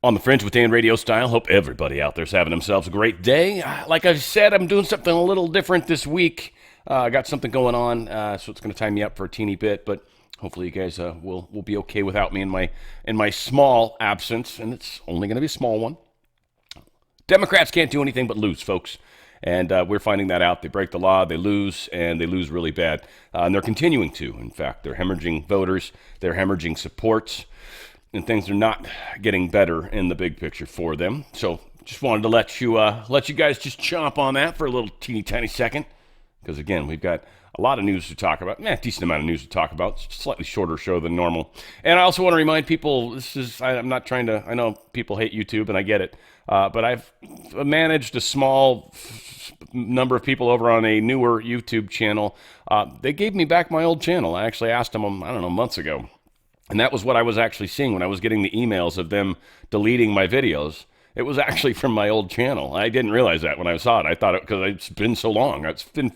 On the Fringe with Dan RadioStyle. Hope everybody out there's having themselves a great day. Like I said, I'm doing something a little different this week. I got something going on, so it's going to tie me up for a teeny bit, but hopefully you guys will be okay without me in my small absence, and it's only going to be a small one. Democrats can't do anything but lose, folks. And we're finding that out. They break the law, they lose, and they lose really bad. And they're continuing to. In fact, they're hemorrhaging voters, they're hemorrhaging supports, and things are not getting better in the big picture for them. So just wanted to let you guys just chomp on that for a little teeny tiny second. Because again, we've got a lot of news to talk about. Decent amount of news to talk about. It's a slightly shorter show than normal. And I also want to remind people, I'm not trying to, I know people hate YouTube and I get it. But I've managed a small number of people over on a newer YouTube channel. They gave me back my old channel. I actually asked them, months ago. And that was what I was actually seeing when I was getting the emails of them deleting my videos. It was actually from my old channel. I didn't realize that when I saw it. I thought it because it's been so long. It's been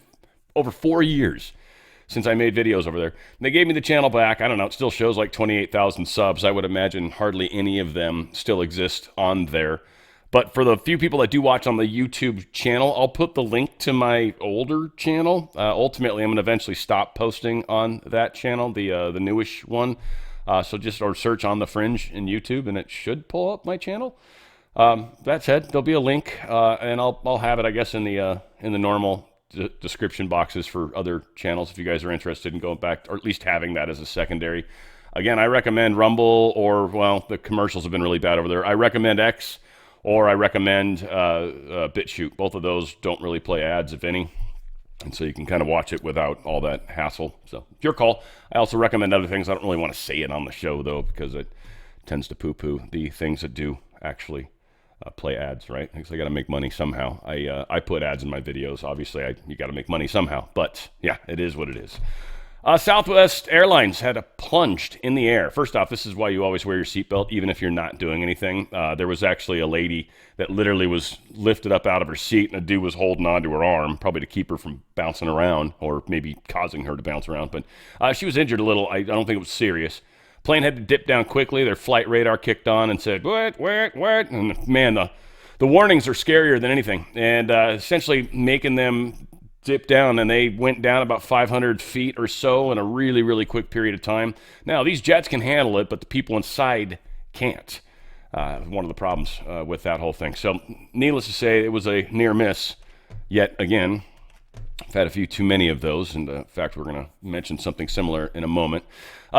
over 4 years since I made videos over there. And they gave me the channel back. I don't know. It still shows like 28,000 subs. I would imagine hardly any of them still exist on there. But for the few people that do watch on the YouTube channel, I'll put the link to my older channel. Ultimately, I'm going to eventually stop posting on that channel, the newish one. So just search on the Fringe in YouTube, and it should pull up my channel. That said, there'll be a link, and I'll have it, I guess, in the normal description boxes for other channels if you guys are interested in going back, or at least having that as a secondary. Again, I recommend Rumble, or the commercials have been really bad over there. I recommend X, or I recommend BitChute. Both of those don't really play ads, if any. And so you can kind of watch it without all that hassle. So it's your call. I also recommend other things. I don't really want to say it on the show, though, because it tends to poo-poo the things that do actually play ads, right? Because I got to make money somehow. I put ads in my videos. Obviously, you got to make money somehow. But, yeah, it is what it is. Southwest Airlines had plunged in the air. First off, this is why you always wear your seatbelt, even if you're not doing anything. There was actually a lady that literally was lifted up out of her seat, and a dude was holding onto her arm, probably to keep her from bouncing around, or maybe causing her to bounce around. But she was injured a little. I don't think it was serious. Plane had to dip down quickly. Their flight radar kicked on and said, what? And man, the warnings are scarier than anything. And essentially making them dip down, and they went down about 500 feet or so in a really, really quick period of time. Now, these jets can handle it, but the people inside can't. One of the problems with that whole thing. So, needless to say, it was a near miss yet again. I've had a few too many of those, and in fact, we're going to mention something similar in a moment.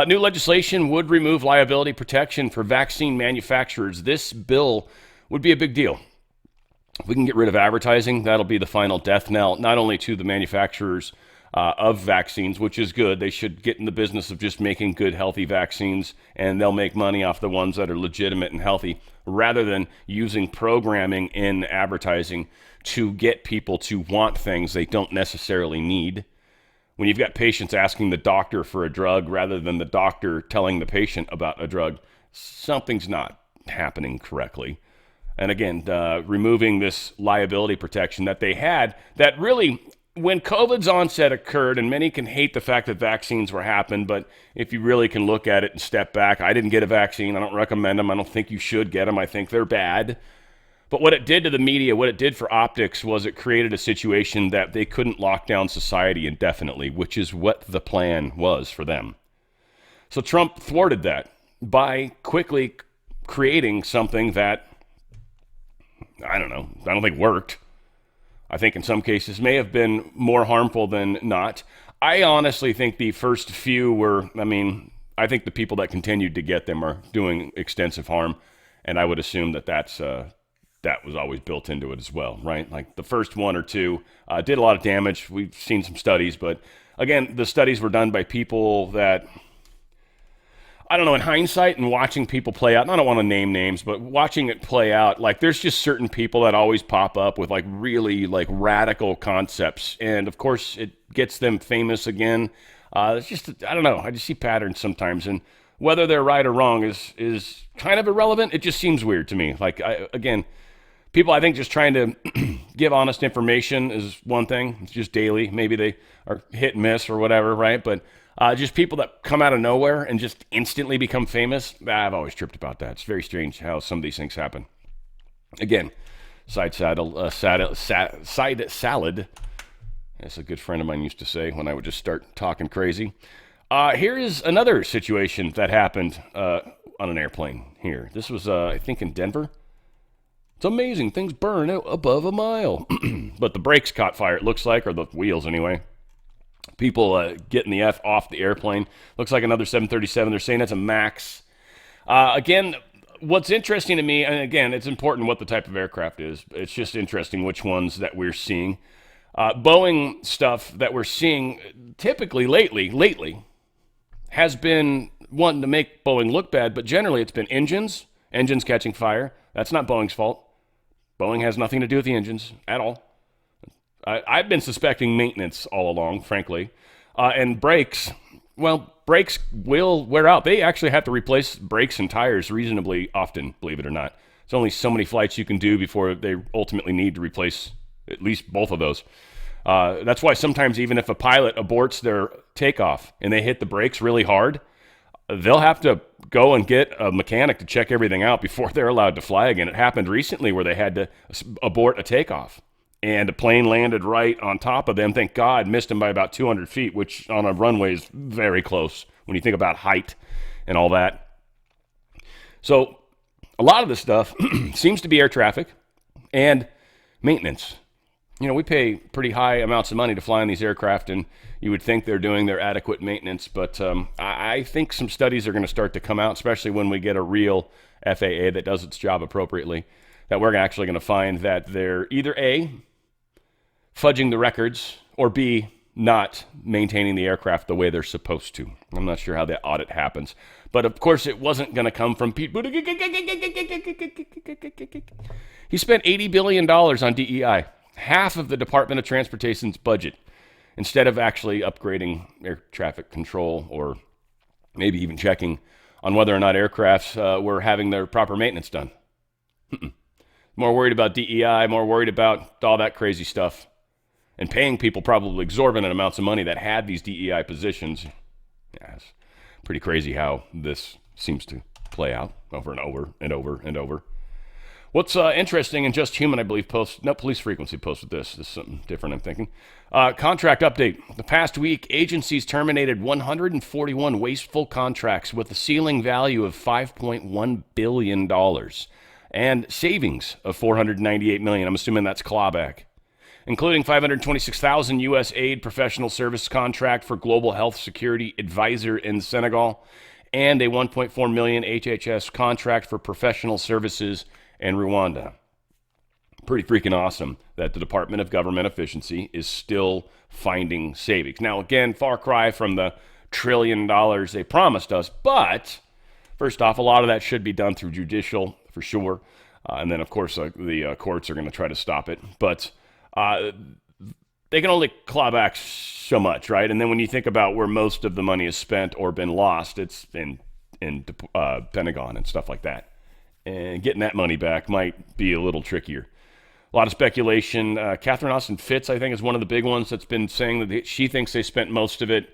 New legislation would remove liability protection for vaccine manufacturers. This bill would be a big deal. If we can get rid of advertising, that'll be the final death knell, not only to the manufacturers of vaccines, which is good. They should get in the business of just making good, healthy vaccines, and they'll make money off the ones that are legitimate and healthy, rather than using programming in advertising to get people to want things they don't necessarily need. When you've got patients asking the doctor for a drug rather than the doctor telling the patient about a drug, something's not happening correctly. And again, removing this liability protection that they had, that really, when COVID's onset occurred, and many can hate the fact that vaccines were happened, but if you really can look at it and step back, I didn't get a vaccine. I don't recommend them. I don't think you should get them. I think they're bad. But what it did to the media, what it did for optics, was it created a situation that they couldn't lock down society indefinitely, which is what the plan was for them. So Trump thwarted that by quickly creating something that, I don't think worked. I think in some cases may have been more harmful than not. I honestly think the first few were, I think the people that continued to get them are doing extensive harm. And I would assume that was always built into it as well, right? Like the first one or two did a lot of damage. We've seen some studies, but again, the studies were done by people that, I don't know, in hindsight and watching people play out, and I don't want to name names, but watching it play out, like there's just certain people that always pop up with like really like radical concepts. And of course it gets them famous again. It's just, I don't know. I just see patterns sometimes, and whether they're right or wrong is kind of irrelevant. It just seems weird to me. Like, again, people, I think, just trying to give honest information is one thing. It's just daily. Maybe they are hit and miss or whatever, right? But Just people that come out of nowhere and just instantly become famous. I've always tripped about that. It's very strange how some of these things happen. Again, side salad. That's a good friend of mine used to say when I would just start talking crazy. Here is another situation that happened on an airplane here. This was, I think, in Denver. It's amazing. Things burn out above a mile. But the brakes caught fire, it looks like, or the wheels anyway. People getting the F off the airplane. Looks like another 737. They're saying that's a MAX. Again, what's interesting to me, and again, it's important what the type of aircraft is. It's just interesting which ones that we're seeing. Boeing stuff that we're seeing typically lately has been one to make Boeing look bad, but generally it's been engines catching fire. That's not Boeing's fault. Boeing has nothing to do with the engines at all. I've been suspecting maintenance all along, frankly. And brakes, well, brakes will wear out. They actually have to replace brakes and tires reasonably often, believe it or not. There's only so many flights you can do before they ultimately need to replace at least both of those. That's why sometimes even if a pilot aborts their takeoff and they hit the brakes really hard, they'll have to go and get a mechanic to check everything out before they're allowed to fly again. It happened recently where they had to abort a takeoff. And a plane landed right on top of them. Thank God, missed them by about 200 feet, which on a runway is very close when you think about height and all that. So a lot of this stuff seems to be air traffic and maintenance. You know, we pay pretty high amounts of money to fly on these aircraft, and you would think they're doing their adequate maintenance. But I think some studies are going to start to come out, especially when we get a real FAA that does its job appropriately, that we're actually going to find that they're either A, fudging the records, or B, not maintaining the aircraft the way they're supposed to. I'm not sure how that audit happens. But of course, it wasn't going to come from Pete Buttigieg. He spent $80 billion on DEI, half of the Department of Transportation's budget, instead of actually upgrading air traffic control or maybe even checking on whether or not aircrafts were having their proper maintenance done. More worried about DEI, more worried about all that crazy stuff, and paying people probably exorbitant amounts of money that had these DEI positions. Yeah, it's pretty crazy how this seems to play out over and over and over and over. What's interesting, and Just Human, I believe, Police Frequency posted this. This is something different, I'm thinking. Contract update. The past week, agencies terminated 141 wasteful contracts with a ceiling value of $5.1 billion and savings of $498 million. I'm assuming that's clawback, including 526,000 U.S. aid professional service contract for Global Health Security Advisor in Senegal, and a 1.4 million HHS contract for professional services in Rwanda. Pretty freaking awesome that the Department of Government Efficiency is still finding savings. Now, again, far cry from the $1 trillion they promised us, but first off, a lot of that should be done through judicial, for sure. And then, of course, the courts are going to try to stop it. But they can only claw back so much, right? And then when you think about where most of the money is spent or been lost, it's in Pentagon and stuff like that. And getting that money back might be a little trickier. A lot of speculation. Catherine Austin Fitts, I think, is one of the big ones that's been saying that she thinks they spent most of it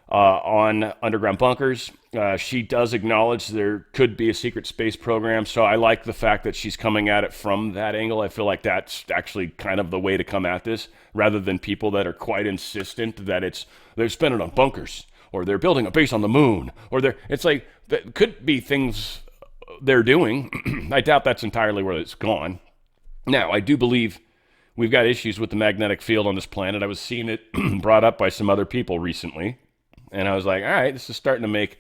on underground bunkers. She does acknowledge there could be a secret space program, so I like the fact that she's coming at it from that angle. I feel like that's actually kind of the way to come at this, rather than people that are quite insistent that they're spending on bunkers, or they're building a base on the moon, or it's like, that could be things they're doing. I doubt that's entirely where it's gone. Now, I do believe we've got issues with the magnetic field on this planet. I was seeing it brought up by some other people recently, and I was like, all right, this is starting to make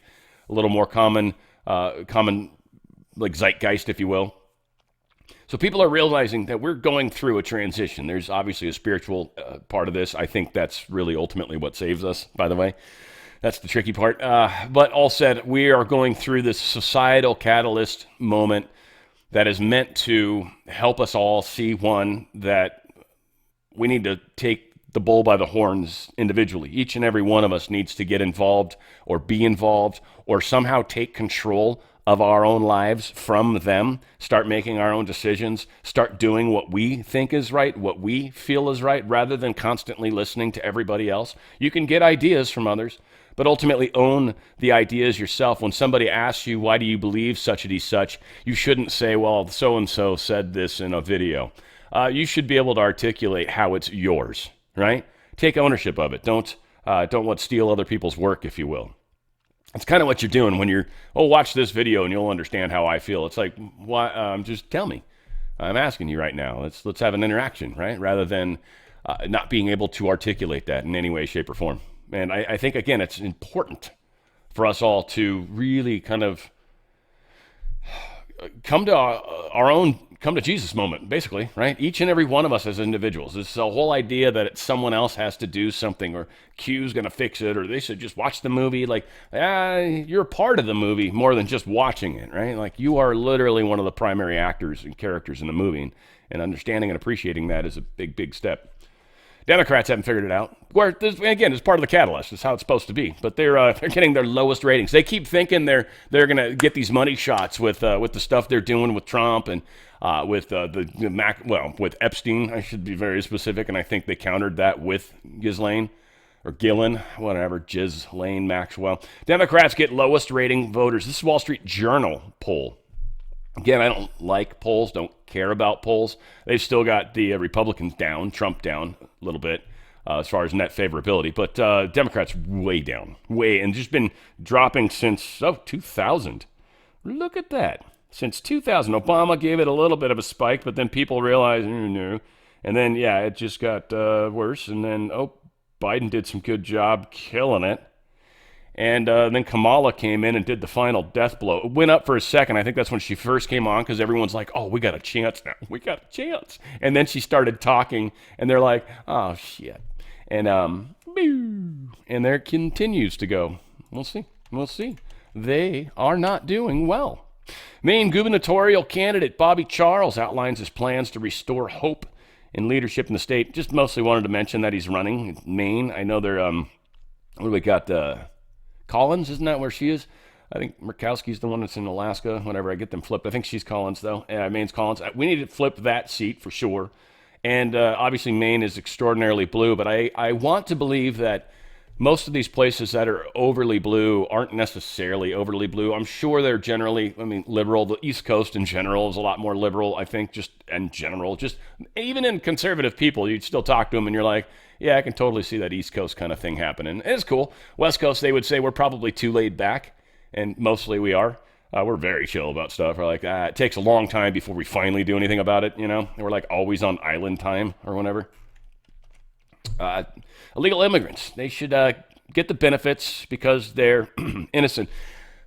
a little more common, like zeitgeist, if you will. So people are realizing that we're going through a transition. There's obviously a spiritual part of this. I think that's really ultimately what saves us, by the way. That's the tricky part. But all said, we are going through this societal catalyst moment that is meant to help us all see, one, that we need to take the bull by the horns individually. Each and every one of us needs to get involved or be involved or somehow take control of our own lives from them, start making our own decisions, start doing what we think is right, what we feel is right, rather than constantly listening to everybody else. You can get ideas from others, but ultimately own the ideas yourself. When somebody asks you, why do you believe such and such, you shouldn't say, well, so-and-so said this in a video. You should be able to articulate how it's yours, right? Take ownership of it. Don't steal other people's work, if you will. It's kind of what you're doing when you're, watch this video and you'll understand how I feel. It's like, why? Just tell me. I'm asking you right now. Let's have an interaction, right? Rather than not being able to articulate that in any way, shape, or form. And I think, again, it's important for us all to really kind of come to Jesus moment, basically, right? Each and every one of us as individuals. This whole idea that it's someone else has to do something, or Q's going to fix it, or they should just watch the movie. Like, you're a part of the movie more than just watching it, right? Like, you are literally one of the primary actors and characters in the movie, and understanding and appreciating that is a big, big step. Democrats haven't figured it out. Where this, again, is part of the catalyst. It's how it's supposed to be. But they're getting their lowest ratings. They keep thinking they're going to get these money shots with the stuff they're doing with Trump and with with Epstein. I should be very specific, and I think they countered that with Jiz Lane or Gillen, whatever, Jiz Lane Maxwell. Democrats get lowest rating voters. This is Wall Street Journal poll. Again, I don't like polls, don't care about polls. They've still got the Republicans down, Trump down a little bit as far as net favorability, but Democrats way down, and just been dropping since 2000. Look at that. Since 2000, Obama gave it a little bit of a spike, but then people realized, no. And then, it just got worse. And then, Biden did some good job killing it. And then Kamala came in and did the final death blow. It went up for a second. I think that's when she first came on, because everyone's like, we got a chance now. We got a chance. And then she started talking, and they're like, oh, shit. And and there continues to go. We'll see. They are not doing well. Maine gubernatorial candidate Bobby Charles outlines his plans to restore hope in leadership in the state. Just mostly wanted to mention that he's running in Maine. I know they're, what do we got, Collins, isn't that where she is? I think Murkowski's the one that's in Alaska. Whenever I get them flipped. I think she's Collins, though. Maine's Collins. We need to flip that seat for sure. And obviously Maine is extraordinarily blue, but I want to believe that most of these places that are overly blue aren't necessarily overly blue. I'm sure they're generally, liberal. The East Coast in general is a lot more liberal, I think, just in general. Just even in conservative people, you'd still talk to them and you're like, yeah, I can totally see that East Coast kind of thing happening. It's cool. West Coast, they would say we're probably too laid back, and mostly we are. We're very chill about stuff. We're like, it takes a long time before we finally do anything about it, And we're like always on island time or whatever. Illegal immigrants, they should get the benefits because they're innocent.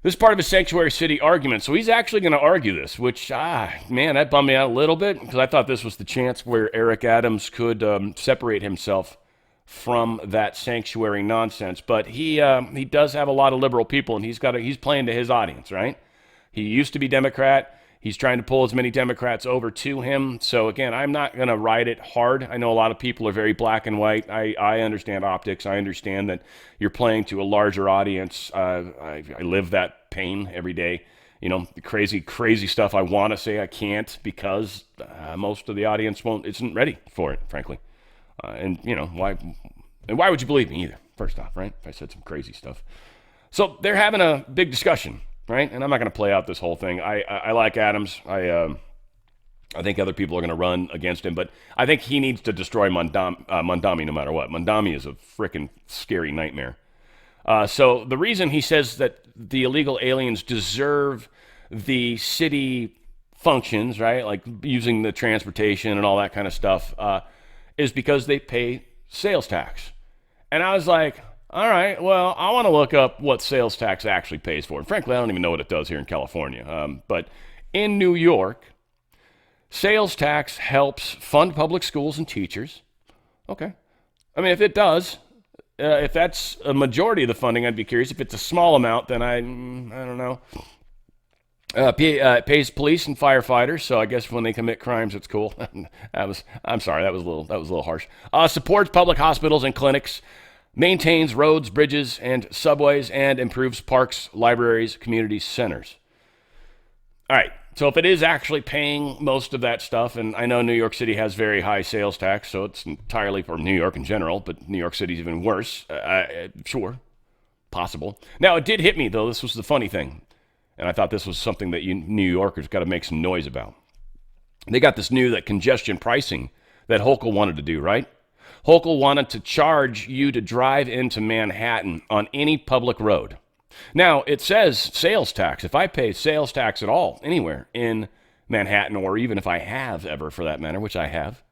This is part of his sanctuary city argument. So he's actually going to argue this, which, that bummed me out a little bit, because I thought this was the chance where Eric Adams could separate himself from that sanctuary nonsense. But he does have a lot of liberal people, and he's playing to his audience, right? He used to be Democrat. He's trying to pull as many Democrats over to him. So again, I'm not going to ride it hard. I know a lot of people are very black and white. I understand optics. I understand that you're playing to a larger audience. I live that pain every day. The crazy stuff I want to say I can't, because most of the audience isn't ready for it, frankly. Why would you believe me either? First off, right? If I said some crazy stuff. So they're having a big discussion. Right? And I'm not going to play out this whole thing. I like Adams. I think other people are going to run against him, but I think he needs to destroy Mondami no matter what. Mondami is a freaking scary nightmare. So the reason he says that the illegal aliens deserve the city functions, right, like using the transportation and all that kind of stuff, is because they pay sales tax. And I was like, all right, well, I want to look up what sales tax actually pays for. And frankly, I don't even know what it does here in California. But in New York, sales tax helps fund public schools and teachers. Okay. If it does, if that's a majority of the funding, I'd be curious. If it's a small amount, then I don't know. It pays police and firefighters, so I guess when they commit crimes, it's cool. I'm sorry, that was a little harsh. Supports public hospitals and clinics. Maintains roads, bridges, and subways, and improves parks, libraries, community centers. All right, so if it is actually paying most of that stuff, and I know New York City has very high sales tax, so it's entirely for New York in general, but New York City's even worse, sure. possible. Now, it did hit me, though. This was the funny thing. And I thought this was something that you New Yorkers got to make some noise about. They got this new congestion pricing that Hochul wanted to do, right? Hochul wanted to charge you to drive into Manhattan on any public road. Now, it says sales tax. If I pay sales tax at all, anywhere in Manhattan, or even if I have ever for that matter, which I have,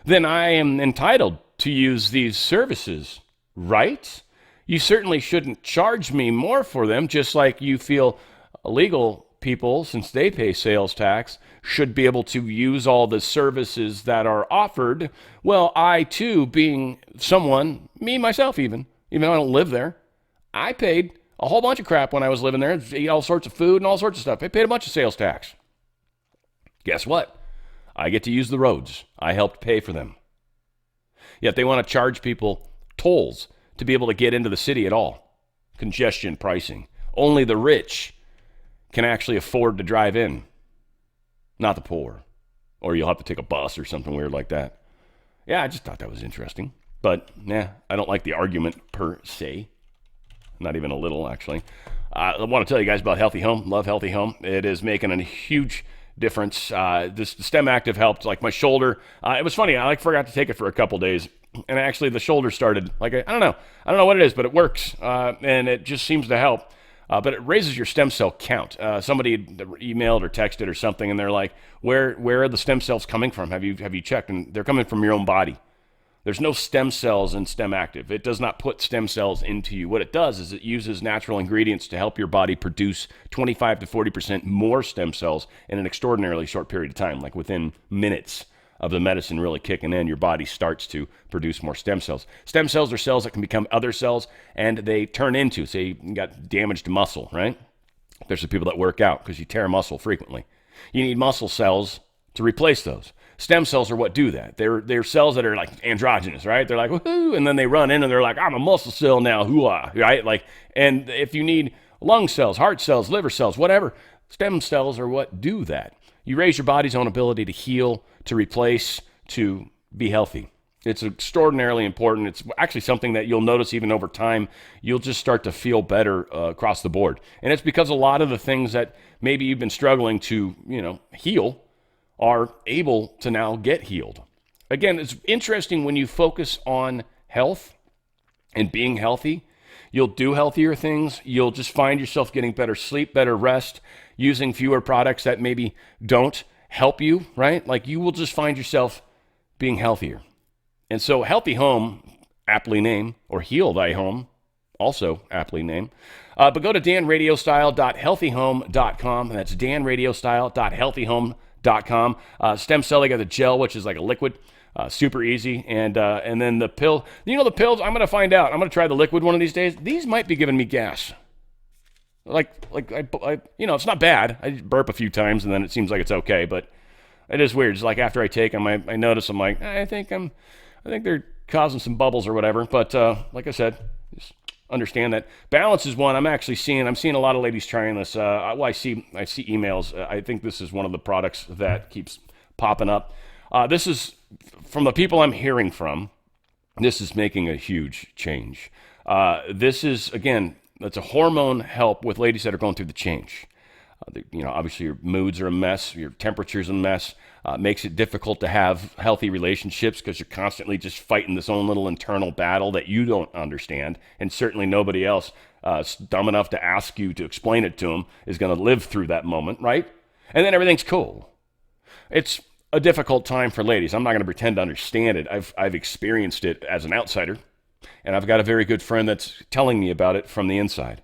then I am entitled to use these services, right? You certainly shouldn't charge me more for them, just like you feel illegal people, since they pay sales tax, should be able to use all the services that are offered. Well, I too, being someone, me, myself even though I don't live there, I paid a whole bunch of crap when I was living there, eat all sorts of food and all sorts of stuff. I paid a bunch of sales tax. Guess what? I get to use the roads. I helped pay for them. Yet they want to charge people tolls to be able to get into the city at all. Congestion pricing. Only the rich can actually afford to drive in, not the poor. Or you'll have to take a bus or something weird like that. Yeah, I just thought that was interesting. But, I don't like the argument per se. Not even a little, actually. I want to tell you guys about Healthy Home. Love Healthy Home. It is making a huge difference. This STEM Active helped, like my shoulder. It was funny. I forgot to take it for a couple days. And actually, the shoulder started, I don't know what it is, but it works. And it just seems to help. But it raises your stem cell count. Somebody emailed or texted or something, and they're like, where are the stem cells coming from? Have you checked? And they're coming from your own body. There's no stem cells in STEM Active. It does not put stem cells into you. What it does is it uses natural ingredients to help your body produce 25 to 40% more stem cells in an extraordinarily short period of time, like within minutes of the medicine really kicking in, your body starts to produce more stem cells. Stem cells are cells that can become other cells, and they turn into, say, you got damaged muscle, right? Especially people that work out because you tear muscle frequently. You need muscle cells to replace those. Stem cells are what do that. They're cells that are like androgynous, right? They're like, woohoo, and then they run in and they're like, I'm a muscle cell now, hoo-ah, right? And if you need lung cells, heart cells, liver cells, whatever, stem cells are what do that. You raise your body's own ability to heal, to replace, to be healthy. It's extraordinarily important. It's actually something that you'll notice even over time. You'll just start to feel better across the board. And it's because a lot of the things that maybe you've been struggling to, heal are able to now get healed. Again, it's interesting when you focus on health and being healthy. You'll do healthier things. You'll just find yourself getting better sleep, better rest, using fewer products that maybe don't help you, right? Like you will just find yourself being healthier. And so Healthy Home, aptly named, or Heal Thy Home, also aptly named. But go to danradiostyle.healthyhome.com. And that's danradiostyle.healthyhome.com. Stem cell, they got the gel, which is like a liquid, super easy. And then the pill, the pills, I'm going to find out. I'm going to try the liquid one of these days. These might be giving me gas. I it's not bad. I burp a few times and then it seems like it's okay, but it is weird. It's like after I take them, I notice I'm like, I think they're causing some bubbles or whatever. But like I said, just understand that balance is one. I'm seeing a lot of ladies trying this. I see emails. I think this is one of the products that keeps popping up. This is from the people I'm hearing from. This is making a huge change. This is, again, that's a hormone help with ladies that are going through the change. Obviously your moods are a mess, your temperature's a mess, makes it difficult to have healthy relationships because you're constantly just fighting this own little internal battle that you don't understand, and certainly nobody else dumb enough to ask you to explain it to them is going to live through that moment, right? And then everything's cool. It's a difficult time for ladies. I'm not going to pretend to understand it. I've experienced it as an outsider, and I've got a very good friend that's telling me about it from the inside.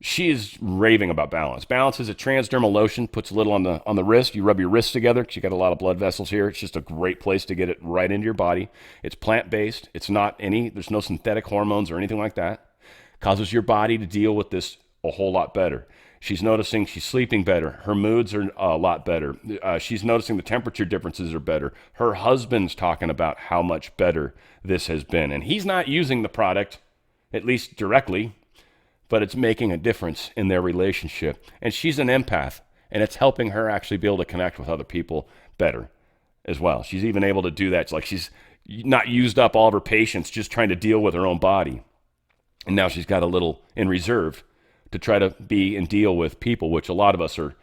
She is raving about Balance. Balance is a transdermal lotion, puts a little on the wrist. You rub your wrists together because you got a lot of blood vessels here. It's just a great place to get it right into your body. It's plant-based. There's no synthetic hormones or anything like that. Causes your body to deal with this a whole lot better. She's noticing she's sleeping better. Her moods are a lot better. She's noticing the temperature differences are better. Her husband's talking about how much better this has been. And he's not using the product, at least directly, but it's making a difference in their relationship. And she's an empath, and it's helping her actually be able to connect with other people better as well. She's even able to do that. It's like she's not used up all of her patience just trying to deal with her own body. And now she's got a little in reserve to try to be and deal with people, which a lot of us are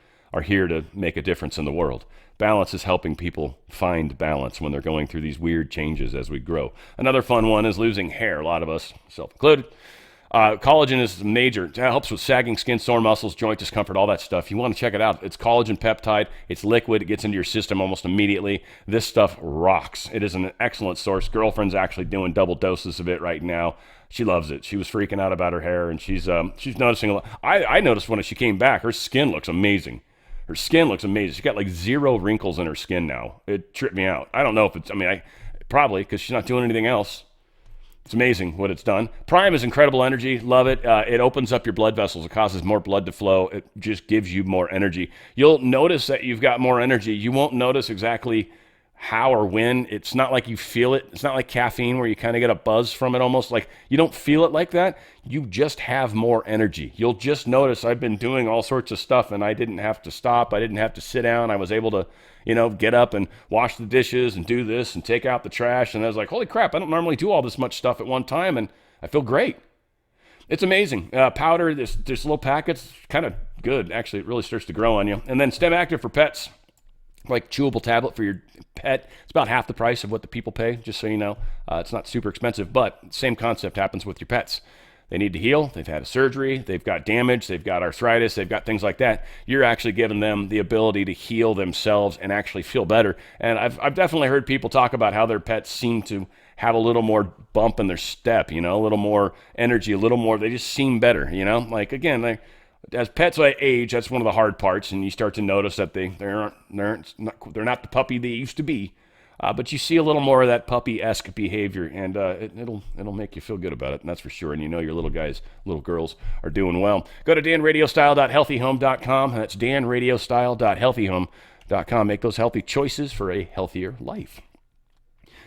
here to make a difference in the world. Balance is helping people find balance when they're going through these weird changes as we grow. Another fun one is losing hair. A lot of us, self-included. Collagen is major. It helps with sagging skin, sore muscles, joint discomfort, all that stuff. You want to check it out. It's collagen peptide. It's liquid. It gets into your system almost immediately. This stuff rocks. It is an excellent source. Girlfriend's actually doing double doses of it right now. She loves it. She was freaking out about her hair, and she's noticing a lot. I noticed when she came back, her skin looks amazing. Her skin looks amazing. She's got like 0 wrinkles in her skin now. It tripped me out. I don't know if it's, probably because she's not doing anything else. It's amazing what it's done. Prime is incredible energy. Love it. It opens up your blood vessels. It causes more blood to flow. It just gives you more energy. You'll notice that you've got more energy. You won't notice exactly how or when. It's not like you feel it. It's not like caffeine where you kind of get a buzz from it almost. Like you don't feel it like that. You just have more energy. You'll just notice I've been doing all sorts of stuff and I didn't have to stop. I didn't have to sit down. I was able to get up and wash the dishes and do this and take out the trash. And I was like, holy crap, I don't normally do all this much stuff at one time. And I feel great. It's amazing. Powder, this little packets, kind of good. Actually, it really starts to grow on you. And then Stem Active for pets, like chewable tablet for your pet. It's about half the price of what the people pay, just so you know. It's not super expensive, but same concept happens with your pets. They need to heal. They've had a surgery. They've got damage. They've got arthritis. They've got things like that. You're actually giving them the ability to heal themselves and actually feel better. And I've definitely heard people talk about how their pets seem to have a little more bump in their step, a little more energy, a little more. They just seem better, Like, again, as pets age, that's one of the hard parts, and you start to notice that they're not the puppy they used to be. But you see a little more of that puppy-esque behavior, and it'll make you feel good about it, and that's for sure. And your little guys, little girls are doing well. Go to danradiostyle.healthyhome.com. That's danradiostyle.healthyhome.com. Make those healthy choices for a healthier life.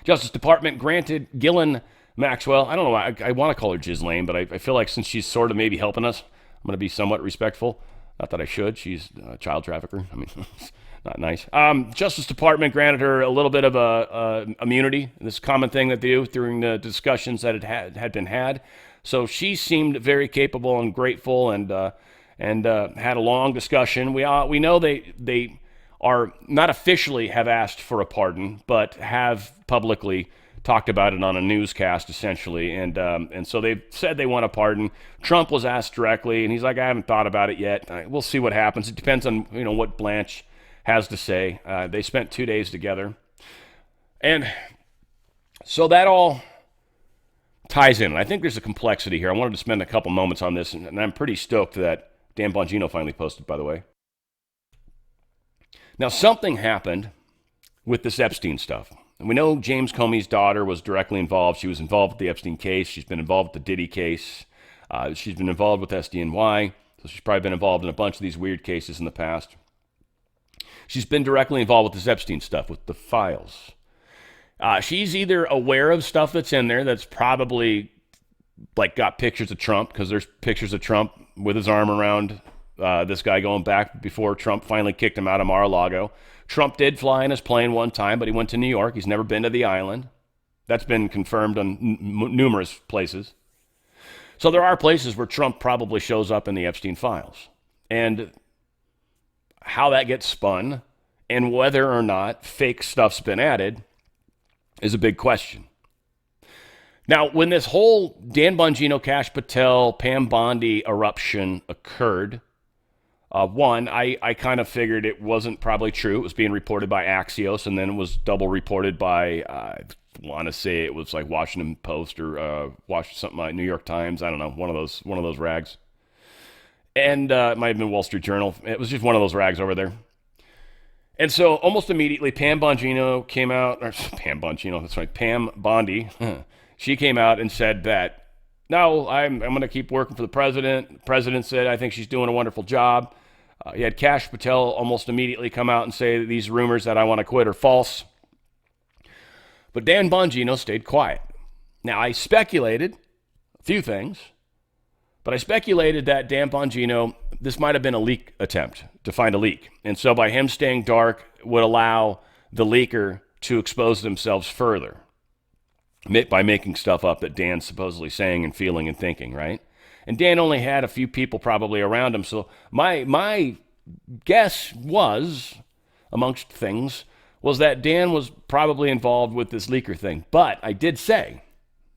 Justice Department granted Guile Maxwell. I don't know. I want to call her Jiz Lane, but I feel like since she's sort of maybe helping us, I'm going to be somewhat respectful. Not that I should. She's a child trafficker. Not nice. Justice Department granted her a little bit of a immunity. This common thing that they do during the discussions that had been had. So she seemed very capable and grateful, and had a long discussion. We know they are not officially have asked for a pardon, but have publicly talked about it on a newscast essentially, and so they said they want a pardon. Trump was asked directly, and he's like, I haven't thought about it yet. We'll see what happens. It depends on what Blanche has to say. They spent 2 days together. And so that all ties in. And I think there's a complexity here. I wanted to spend a couple moments on this, and I'm pretty stoked that Dan Bongino finally posted, by the way. Now, something happened with this Epstein stuff. And we know James Comey's daughter was directly involved. She was involved with the Epstein case. She's been involved with the Diddy case. She's been involved with SDNY. So she's probably been involved in a bunch of these weird cases in the past. She's been directly involved with this Epstein stuff, with the files. She's either aware of stuff that's in there that's probably like got pictures of Trump, because there's pictures of Trump with his arm around this guy going back before Trump finally kicked him out of Mar-a-Lago. Trump did fly in his plane one time, but he went to New York. He's never been to the island. That's been confirmed on numerous places. So there are places where Trump probably shows up in the Epstein files. And how that gets spun and whether or not fake stuff's been added is a big question. Now, when this whole Dan Bongino, Kash Patel, Pam Bondi eruption occurred, I kind of figured it wasn't probably true. It was being reported by Axios, and then it was double reported by, I want to say it was like Washington Post or something like New York Times. I don't know, one of those rags. And it might have been Wall Street Journal. It was just one of those rags over there. And so almost immediately, Pam Bongino came out, or Pam Bongino, that's right, Pam Bondi, she came out and said that, no, I'm going to keep working for the president. The president said, I think she's doing a wonderful job. You had Kash Patel almost immediately come out and say that these rumors that I want to quit are false. But Dan Bongino stayed quiet. Now, I speculated a few things, but I speculated that Dan Bongino, this might have been a leak attempt to find a leak. And so by him staying dark would allow the leaker to expose themselves further. by making stuff up that Dan's supposedly saying and feeling and thinking, right? And Dan only had a few people probably around him. So my guess was, amongst things, was that Dan was probably involved with this leaker thing. But I did say,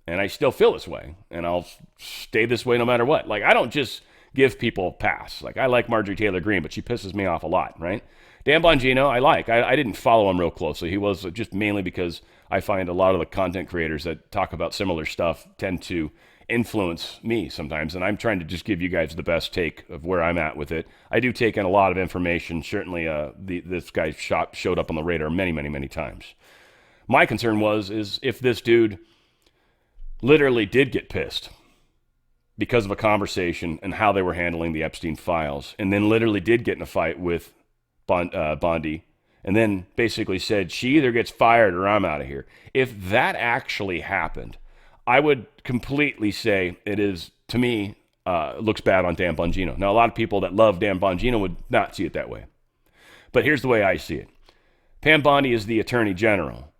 and I still feel this way, and I'll stay this way no matter what. Like, I don't just give people a pass. Like, I like Marjorie Taylor Greene, but she pisses me off a lot, right? Dan Bongino, I like. I didn't follow him real closely. He was just mainly because I find a lot of the content creators that talk about similar stuff tend to influence me sometimes, and I'm trying to just give you guys the best take of where I'm at with it. I do take in a lot of information. Certainly, this guy showed up on the radar many, many, many times. My concern is if this dude literally did get pissed because of a conversation and how they were handling the Epstein files, and then literally did get in a fight with Bondi, and then basically said, she either gets fired or I'm out of here. If that actually happened, I would completely say it is, to me, looks bad on Dan Bongino. Now, a lot of people that love Dan Bongino would not see it that way. But here's the way I see it. Pam Bondi is the Attorney General.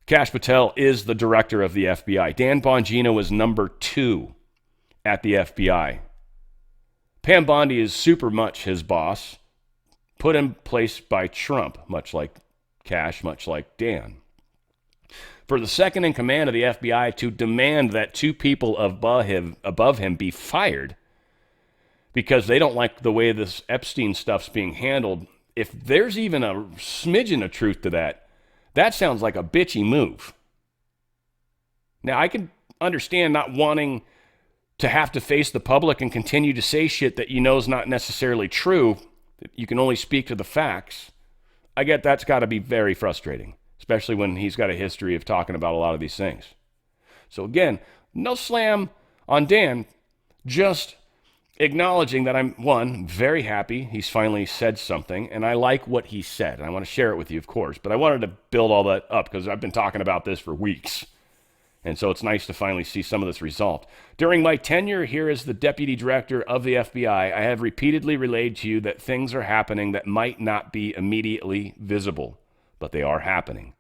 Kash Patel is the director of the FBI. Dan Bongino is number 2 at the FBI. Pam Bondi is super much his boss, put in place by Trump, much like Kash, much like Dan. For the second in command of the FBI to demand that 2 people above him be fired because they don't like the way this Epstein stuff's being handled, if there's even a smidgen of truth to that, that sounds like a bitchy move. Now, I can understand not wanting to have to face the public and continue to say shit that you know is not necessarily true. You can only speak to the facts. I get that's got to be very frustrating, especially when he's got a history of talking about a lot of these things. So again, no slam on Dan, just acknowledging that I'm, one, very happy he's finally said something, and I like what he said. And I want to share it with you, of course, but I wanted to build all that up because I've been talking about this for weeks. And so it's nice to finally see some of this resolved. During my tenure here as the Deputy Director of the FBI, I have repeatedly relayed to you that things are happening that might not be immediately visible, but they are happening.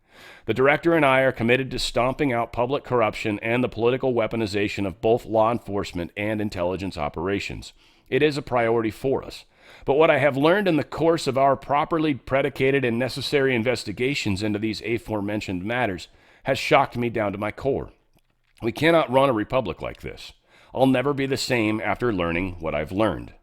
The Director and I are committed to stomping out public corruption and the political weaponization of both law enforcement and intelligence operations. It is a priority for us. But what I have learned in the course of our properly predicated and necessary investigations into these aforementioned matters has shocked me down to my core. We cannot run a republic like this. I'll never be the same after learning what I've learned.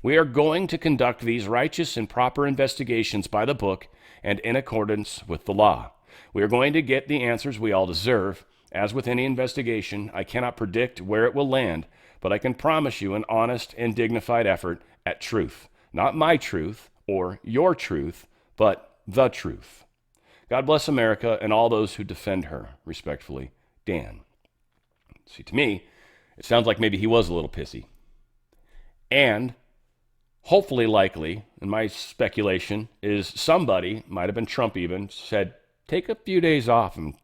We are going to conduct these righteous and proper investigations by the book and in accordance with the law. We are going to get the answers we all deserve. As with any investigation, I cannot predict where it will land, but I can promise you an honest and dignified effort at truth. Not my truth or your truth, but the truth. God bless America and all those who defend her. Respectfully, Dan. See, to me, it sounds like maybe he was a little pissy. And hopefully, likely, and my speculation is somebody, might have been Trump even, said, take a few days off and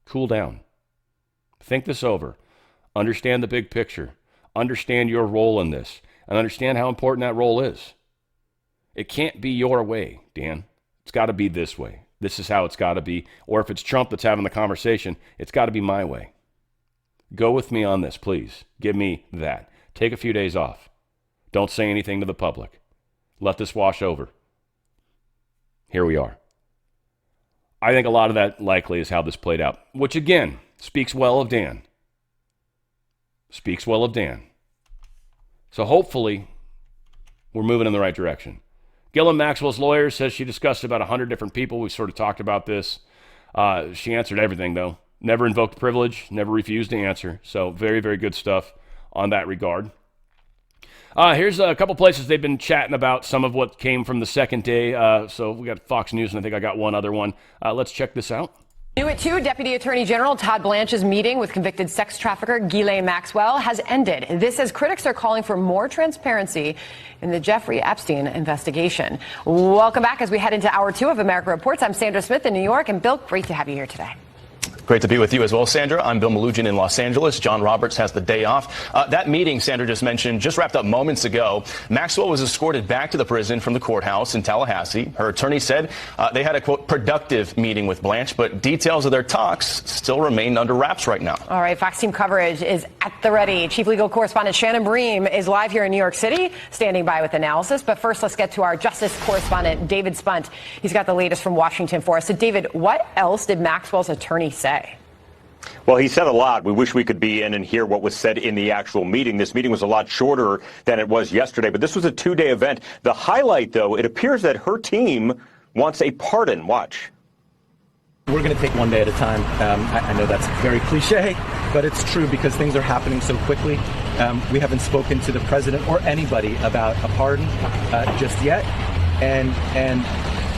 cool down. Think this over. Understand the big picture. Understand your role in this. And understand how important that role is. It can't be your way, Dan. It's got to be this way. This is how it's got to be. Or if it's Trump that's having the conversation, it's got to be my way. Go with me on this, please. Give me that. Take a few days off. Don't say anything to the public. Let this wash over. Here we are. I think a lot of that likely is how this played out, which again speaks well of Dan. Speaks well of Dan. So hopefully we're moving in the right direction. Guile Maxwell's lawyer says she discussed about 100 different people. We sort of talked about this. She answered everything, though. Never invoked privilege, never refused to answer. So very, very good stuff on that regard. Here's a couple places they've been chatting about some of what came from the second day. So we got Fox News, and I think I got one other one. Let's check this out. New at 2, Deputy Attorney General Todd Blanche's meeting with convicted sex trafficker Guile Maxwell has ended. This as critics are calling for more transparency in the Jeffrey Epstein investigation. Welcome back as we head into hour 2 of America Reports. I'm Sandra Smith in New York. And Bill, great to have you here today. Great to be with you as well, Sandra. I'm Bill Malugin in Los Angeles. John Roberts has the day off. That meeting Sandra just mentioned just wrapped up moments ago. Maxwell was escorted back to the prison from the courthouse in Tallahassee. Her attorney said they had a, quote, productive meeting with Blanche, but details of their talks still remain under wraps right now. All right, Fox Team coverage is at the ready. Chief legal correspondent Shannon Bream is live here in New York City, standing by with analysis. But first, let's get to our justice correspondent, David Spunt. He's got the latest from Washington for us. So, David, what else did Maxwell's attorney say? Well, he said a lot. We wish we could be in and hear what was said in the actual meeting. This meeting was a lot shorter than it was yesterday, but this was a two-day event. The highlight, though, it appears that her team wants a pardon. Watch. We're going to take one day at a time. I know that's very cliche, but it's true because things are happening so quickly. We haven't spoken to the president or anybody about a pardon just yet. And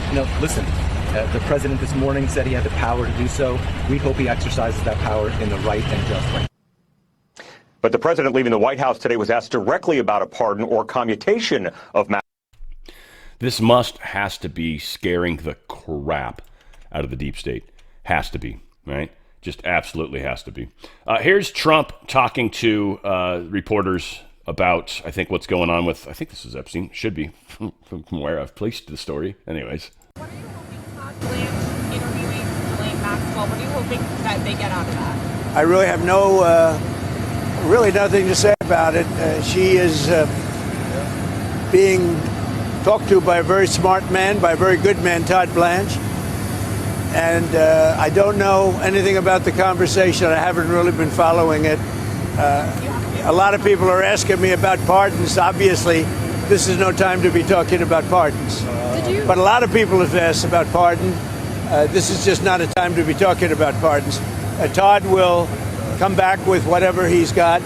you know, listen, the president this morning said he had the power to do so. We hope he exercises that power in the right and just way. But the president leaving the White House today was asked directly about a pardon or commutation of This has to be scaring the crap out of the deep state. Has to be, right? Just absolutely has to be. Here's Trump talking to reporters about, I think, what's going on with, I think this is Epstein, should be, from where I've placed the story. Anyways. What are you hoping Blanche interviewing Guile Maxwell? What are you hoping that they get out of that? I really have really nothing to say about it. She is being talked to by a very smart man, by a very good man, Todd Blanche. And I don't know anything about the conversation. I haven't really been following it. A lot of people are asking me about pardons. Obviously, this is no time to be talking about pardons. But a lot of people have asked about pardon. This is just not a time to be talking about pardons. Todd will come back with whatever he's got.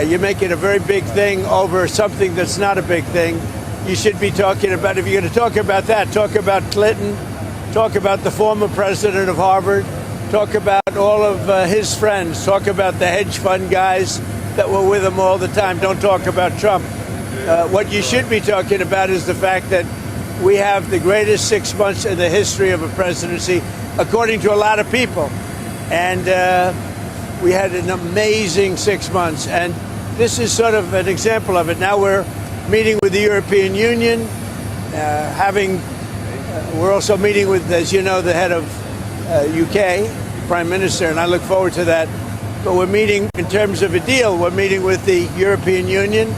You're making a very big thing over something that's not a big thing. You should be talking about, if you're going to talk about that, talk about Clinton, talk about the former president of Harvard, talk about all of his friends, talk about the hedge fund guys that were with him all the time. Don't talk about Trump. What you should be talking about is the fact that we have the greatest 6 months in the history of a presidency, according to a lot of people. And we had an amazing 6 months. And this is sort of an example of it. Now we're meeting with the European Union, we're also meeting with, as you know, the head of UK, Prime Minister, and I look forward to that. But we're meeting, in terms of a deal, we're meeting with the European Union,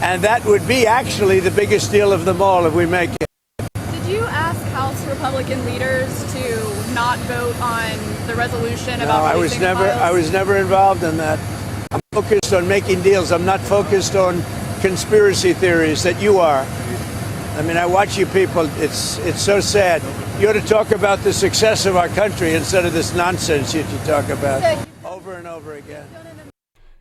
and that would be actually the biggest deal of them all if we make it. Did you ask House Republican leaders to not vote on the resolution about releasing the files? I was never involved in that. I'm focused on making deals. I'm not focused on conspiracy theories that you are. I mean, I watch you people. It's so sad. You ought to talk about the success of our country instead of this nonsense that you talk about over and over again.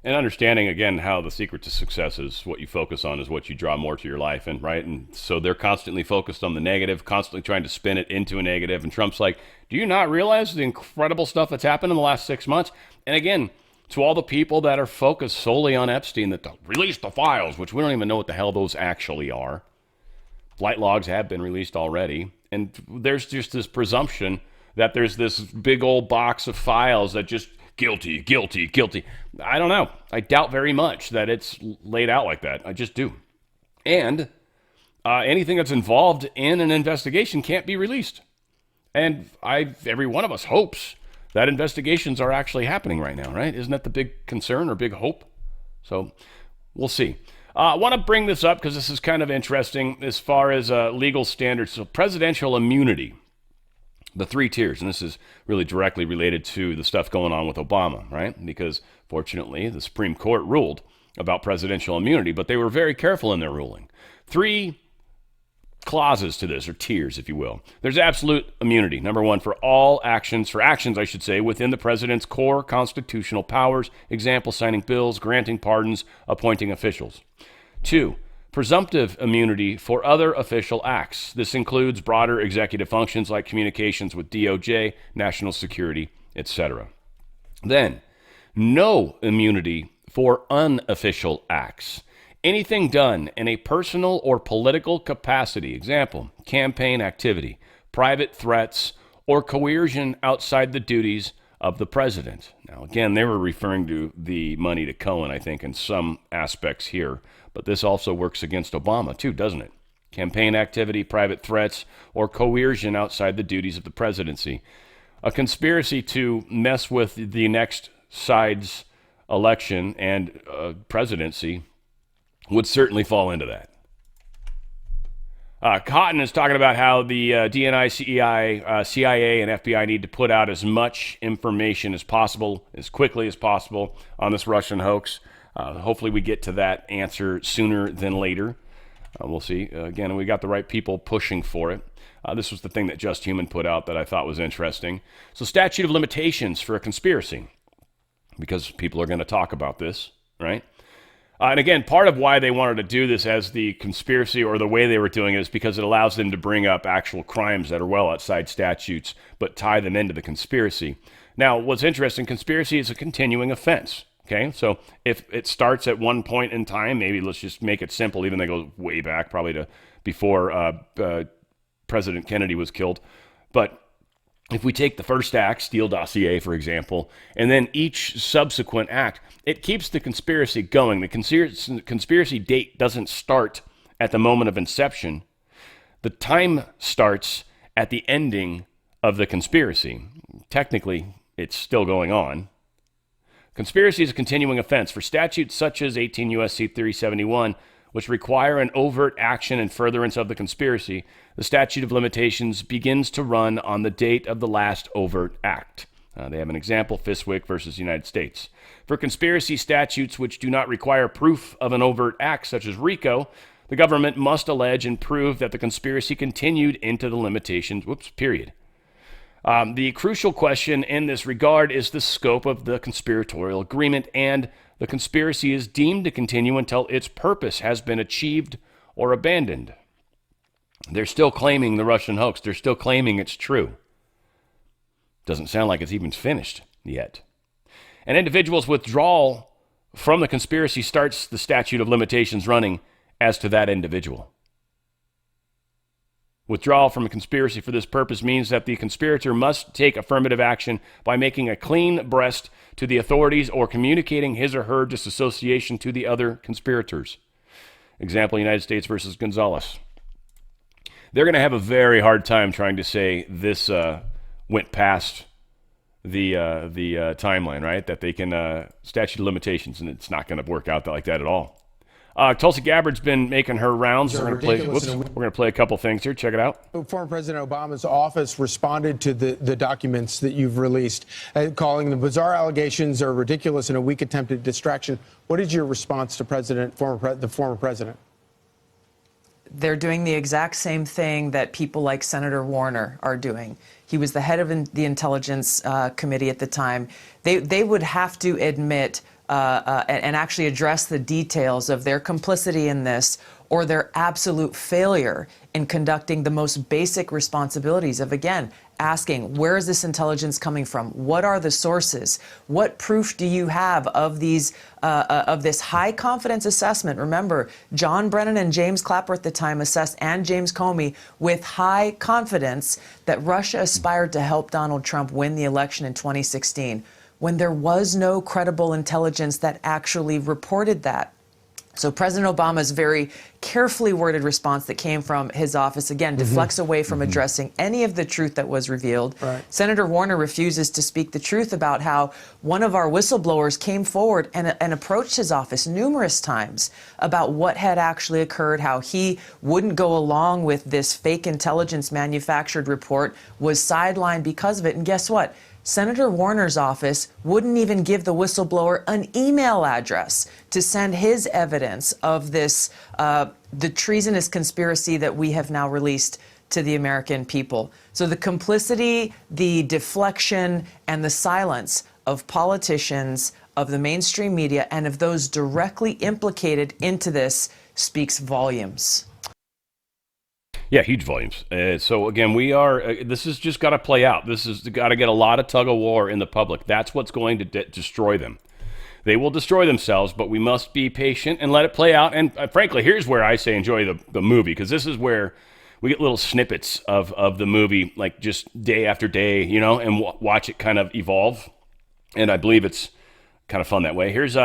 And understanding, again, how the secret to success is what you focus on is what you draw more to your life. And right. And so they're constantly focused on the negative, constantly trying to spin it into a negative. And Trump's like, do you not realize the incredible stuff that's happened in the last 6 months? And again, to all the people that are focused solely on Epstein, that released the files, which we don't even know what the hell those actually are. Flight logs have been released already. And there's just this presumption that there's this big old box of files that just guilty, guilty, guilty. I don't know. I doubt very much that it's laid out like that. I just do. And anything that's involved in an investigation can't be released. And every one of us hopes that investigations are actually happening right now, right? Isn't that the big concern or big hope? So we'll see. I want to bring this up because this is kind of interesting as far as legal standards. So presidential immunity, the 3 tiers, and this is really directly related to the stuff going on with Obama, right? Because fortunately, the Supreme Court ruled about presidential immunity, but they were very careful in their ruling. 3 clauses to this, or tiers, if you will. There's absolute immunity, number 1, for all actions, I should say, within the president's core constitutional powers, example, signing bills, granting pardons, appointing officials. 2, presumptive immunity for other official acts. This includes broader executive functions like communications with DOJ, national security, etc. Then, no immunity for unofficial acts. Anything done in a personal or political capacity, example, campaign activity, private threats, or coercion outside the duties of the president. Now, again, they were referring to the money to Cohen, I think, in some aspects here. But this also works against Obama, too, doesn't it? Campaign activity, private threats, or coercion outside the duties of the presidency. A conspiracy to mess with the next side's election and presidency would certainly fall into that. Cotton is talking about how the DNI, CIA, and FBI need to put out as much information as possible, as quickly as possible, on this Russian hoax. Hopefully we get to that answer sooner than later. We'll see. Again, we got the right people pushing for it. This was the thing that Just Human put out that I thought was interesting. So, statute of limitations for a conspiracy, because people are going to talk about this, right? And again, part of why they wanted to do this as the conspiracy, or the way they were doing it, is because it allows them to bring up actual crimes that are well outside statutes, but tie them into the conspiracy. Now, what's interesting, conspiracy is a continuing offense. Okay, so if it starts at one point in time, maybe let's just make it simple, even though they go way back, probably to before President Kennedy was killed. But if we take the first act, Steele dossier, for example, and then each subsequent act, it keeps the conspiracy going. The conspiracy date doesn't start at the moment of inception. The time starts at the ending of the conspiracy. Technically, it's still going on. Conspiracy is a continuing offense for statutes such as 18 U.S.C. 371, which require an overt action in furtherance of the conspiracy. The statute of limitations begins to run on the date of the last overt act. They have an example, Fiswick versus United States. For conspiracy statutes which do not require proof of an overt act, such as RICO, the government must allege and prove that the conspiracy continued into the limitations, period. The crucial question in this regard is the scope of the conspiratorial agreement, and the conspiracy is deemed to continue until its purpose has been achieved or abandoned. They're still claiming the Russian hoax. They're still claiming it's true. Doesn't sound like it's even finished yet. An individual's withdrawal from the conspiracy starts the statute of limitations running as to that individual. Withdrawal from a conspiracy for this purpose means that the conspirator must take affirmative action by making a clean breast to the authorities or communicating his or her disassociation to the other conspirators. Example, United States versus Gonzalez. They're going to have a very hard time trying to say this went past the timeline, right? That they can statute of limitations, and it's not going to work out like that at all. Tulsa Gabbard's been making her rounds. We're going to play a couple things here. Check it out. Former President Obama's office responded to the documents that you've released, calling them bizarre allegations or ridiculous and a weak attempt at distraction. What is your response to the former president? They're doing the exact same thing that people like Senator Warner are doing. He was the head of the Intelligence Committee at the time. They would have to admit and actually address the details of their complicity in this, or their absolute failure in conducting the most basic responsibilities of, again, asking, where is this intelligence coming from? What are the sources? What proof do you have of these of this high confidence assessment? Remember, John Brennan and James Clapper at the time assessed, and James Comey, with high confidence that Russia aspired to help Donald Trump win the election in 2016, when there was no credible intelligence that actually reported that. So President Obama's very carefully worded response that came from his office, again, deflects away from addressing any of the truth that was revealed. Right. Senator Warner refuses to speak the truth about how one of our whistleblowers came forward and approached his office numerous times about what had actually occurred, how he wouldn't go along with this fake intelligence manufactured report, was sidelined because of it. And guess what? Senator Warner's office wouldn't even give the whistleblower an email address to send his evidence of this, the treasonous conspiracy that we have now released to the American people. So the complicity, the deflection, and the silence of politicians, of the mainstream media, and of those directly implicated into this speaks volumes. Yeah, huge volumes. So again, this has just got to play out. This has got to get a lot of tug of war in the public. That's what's going to destroy them. They will destroy themselves, but we must be patient and let it play out. And frankly, here's where I say enjoy the movie, because this is where we get little snippets of the movie, like just day after day, you know, and watch it kind of evolve. And I believe it's kind of fun that way. Here's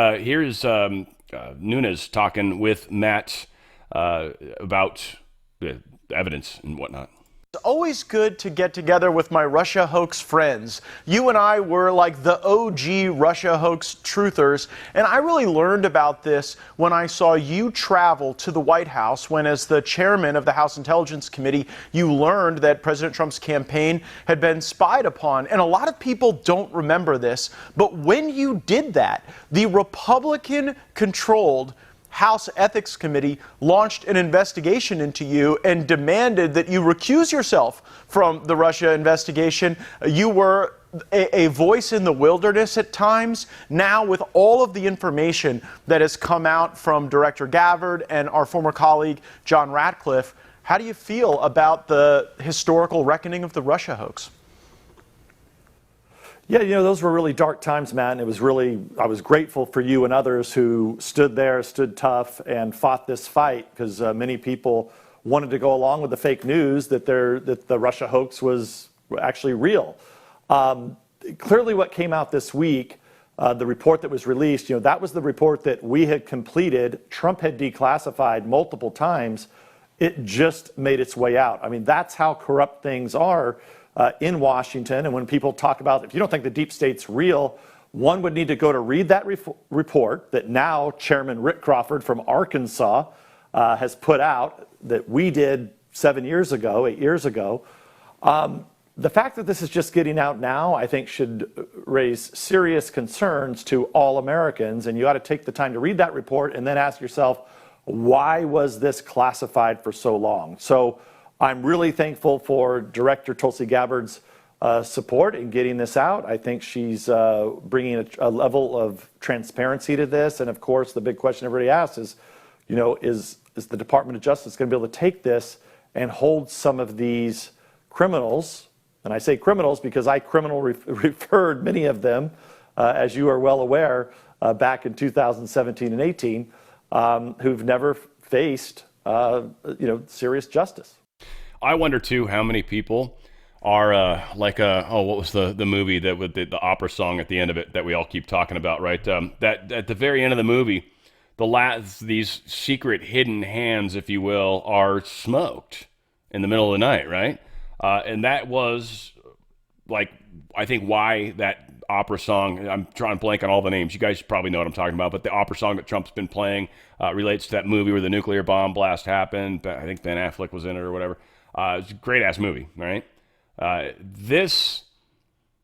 Nunes talking with Matt about the evidence and whatnot. It's always good to get together with my Russia hoax friends. You and I were like the OG Russia hoax truthers, and I really learned about this when I saw you travel to the White House when, as the chairman of the House Intelligence Committee, you learned that President Trump's campaign had been spied upon. And a lot of people don't remember this, but when you did that, the Republican-controlled House Ethics Committee launched an investigation into you and demanded that you recuse yourself from the Russia investigation. You were a voice in the wilderness at times. Now, with all of the information that has come out from Director Gabbard and our former colleague John Ratcliffe, how do you feel about the historical reckoning of the Russia hoax? Yeah, you know, those were really dark times, Matt, and I was grateful for you and others who stood there, stood tough, and fought this fight, because many people wanted to go along with the fake news that the Russia hoax was actually real. Clearly what came out this week, the report that was released, you know, that was the report that we had completed. Trump had declassified multiple times. It just made its way out. I mean, that's how corrupt things are in Washington. And when people talk about, if you don't think the deep state's real, one would need to go to read that report that now Chairman Rick Crawford from Arkansas has put out, that we did 8 years ago. The fact that this is just getting out now, I think, should raise serious concerns to all Americans. And you ought to take the time to read that report and then ask yourself, why was this classified for so long? So I'm really thankful for Director Tulsa Gabbard's support in getting this out. I think she's bringing a level of transparency to this. And of course, the big question everybody asks is, you know, is the Department of Justice going to be able to take this and hold some of these criminals? And I say criminals because I referred many of them, as you are well aware, back in 2017 and 18, who've never faced, serious justice. I wonder too how many people are what was the movie that with the opera song at the end of it that we all keep talking about, right? That at the very end of the movie, these secret hidden hands, if you will, are smoked in the middle of the night, right? And that was like, I think why that opera song, I'm trying to blank on all the names. You guys probably know what I'm talking about, but the opera song that Trump's been playing relates to that movie where the nuclear bomb blast happened. I think Ben Affleck was in it or whatever. It's a great-ass movie, right? This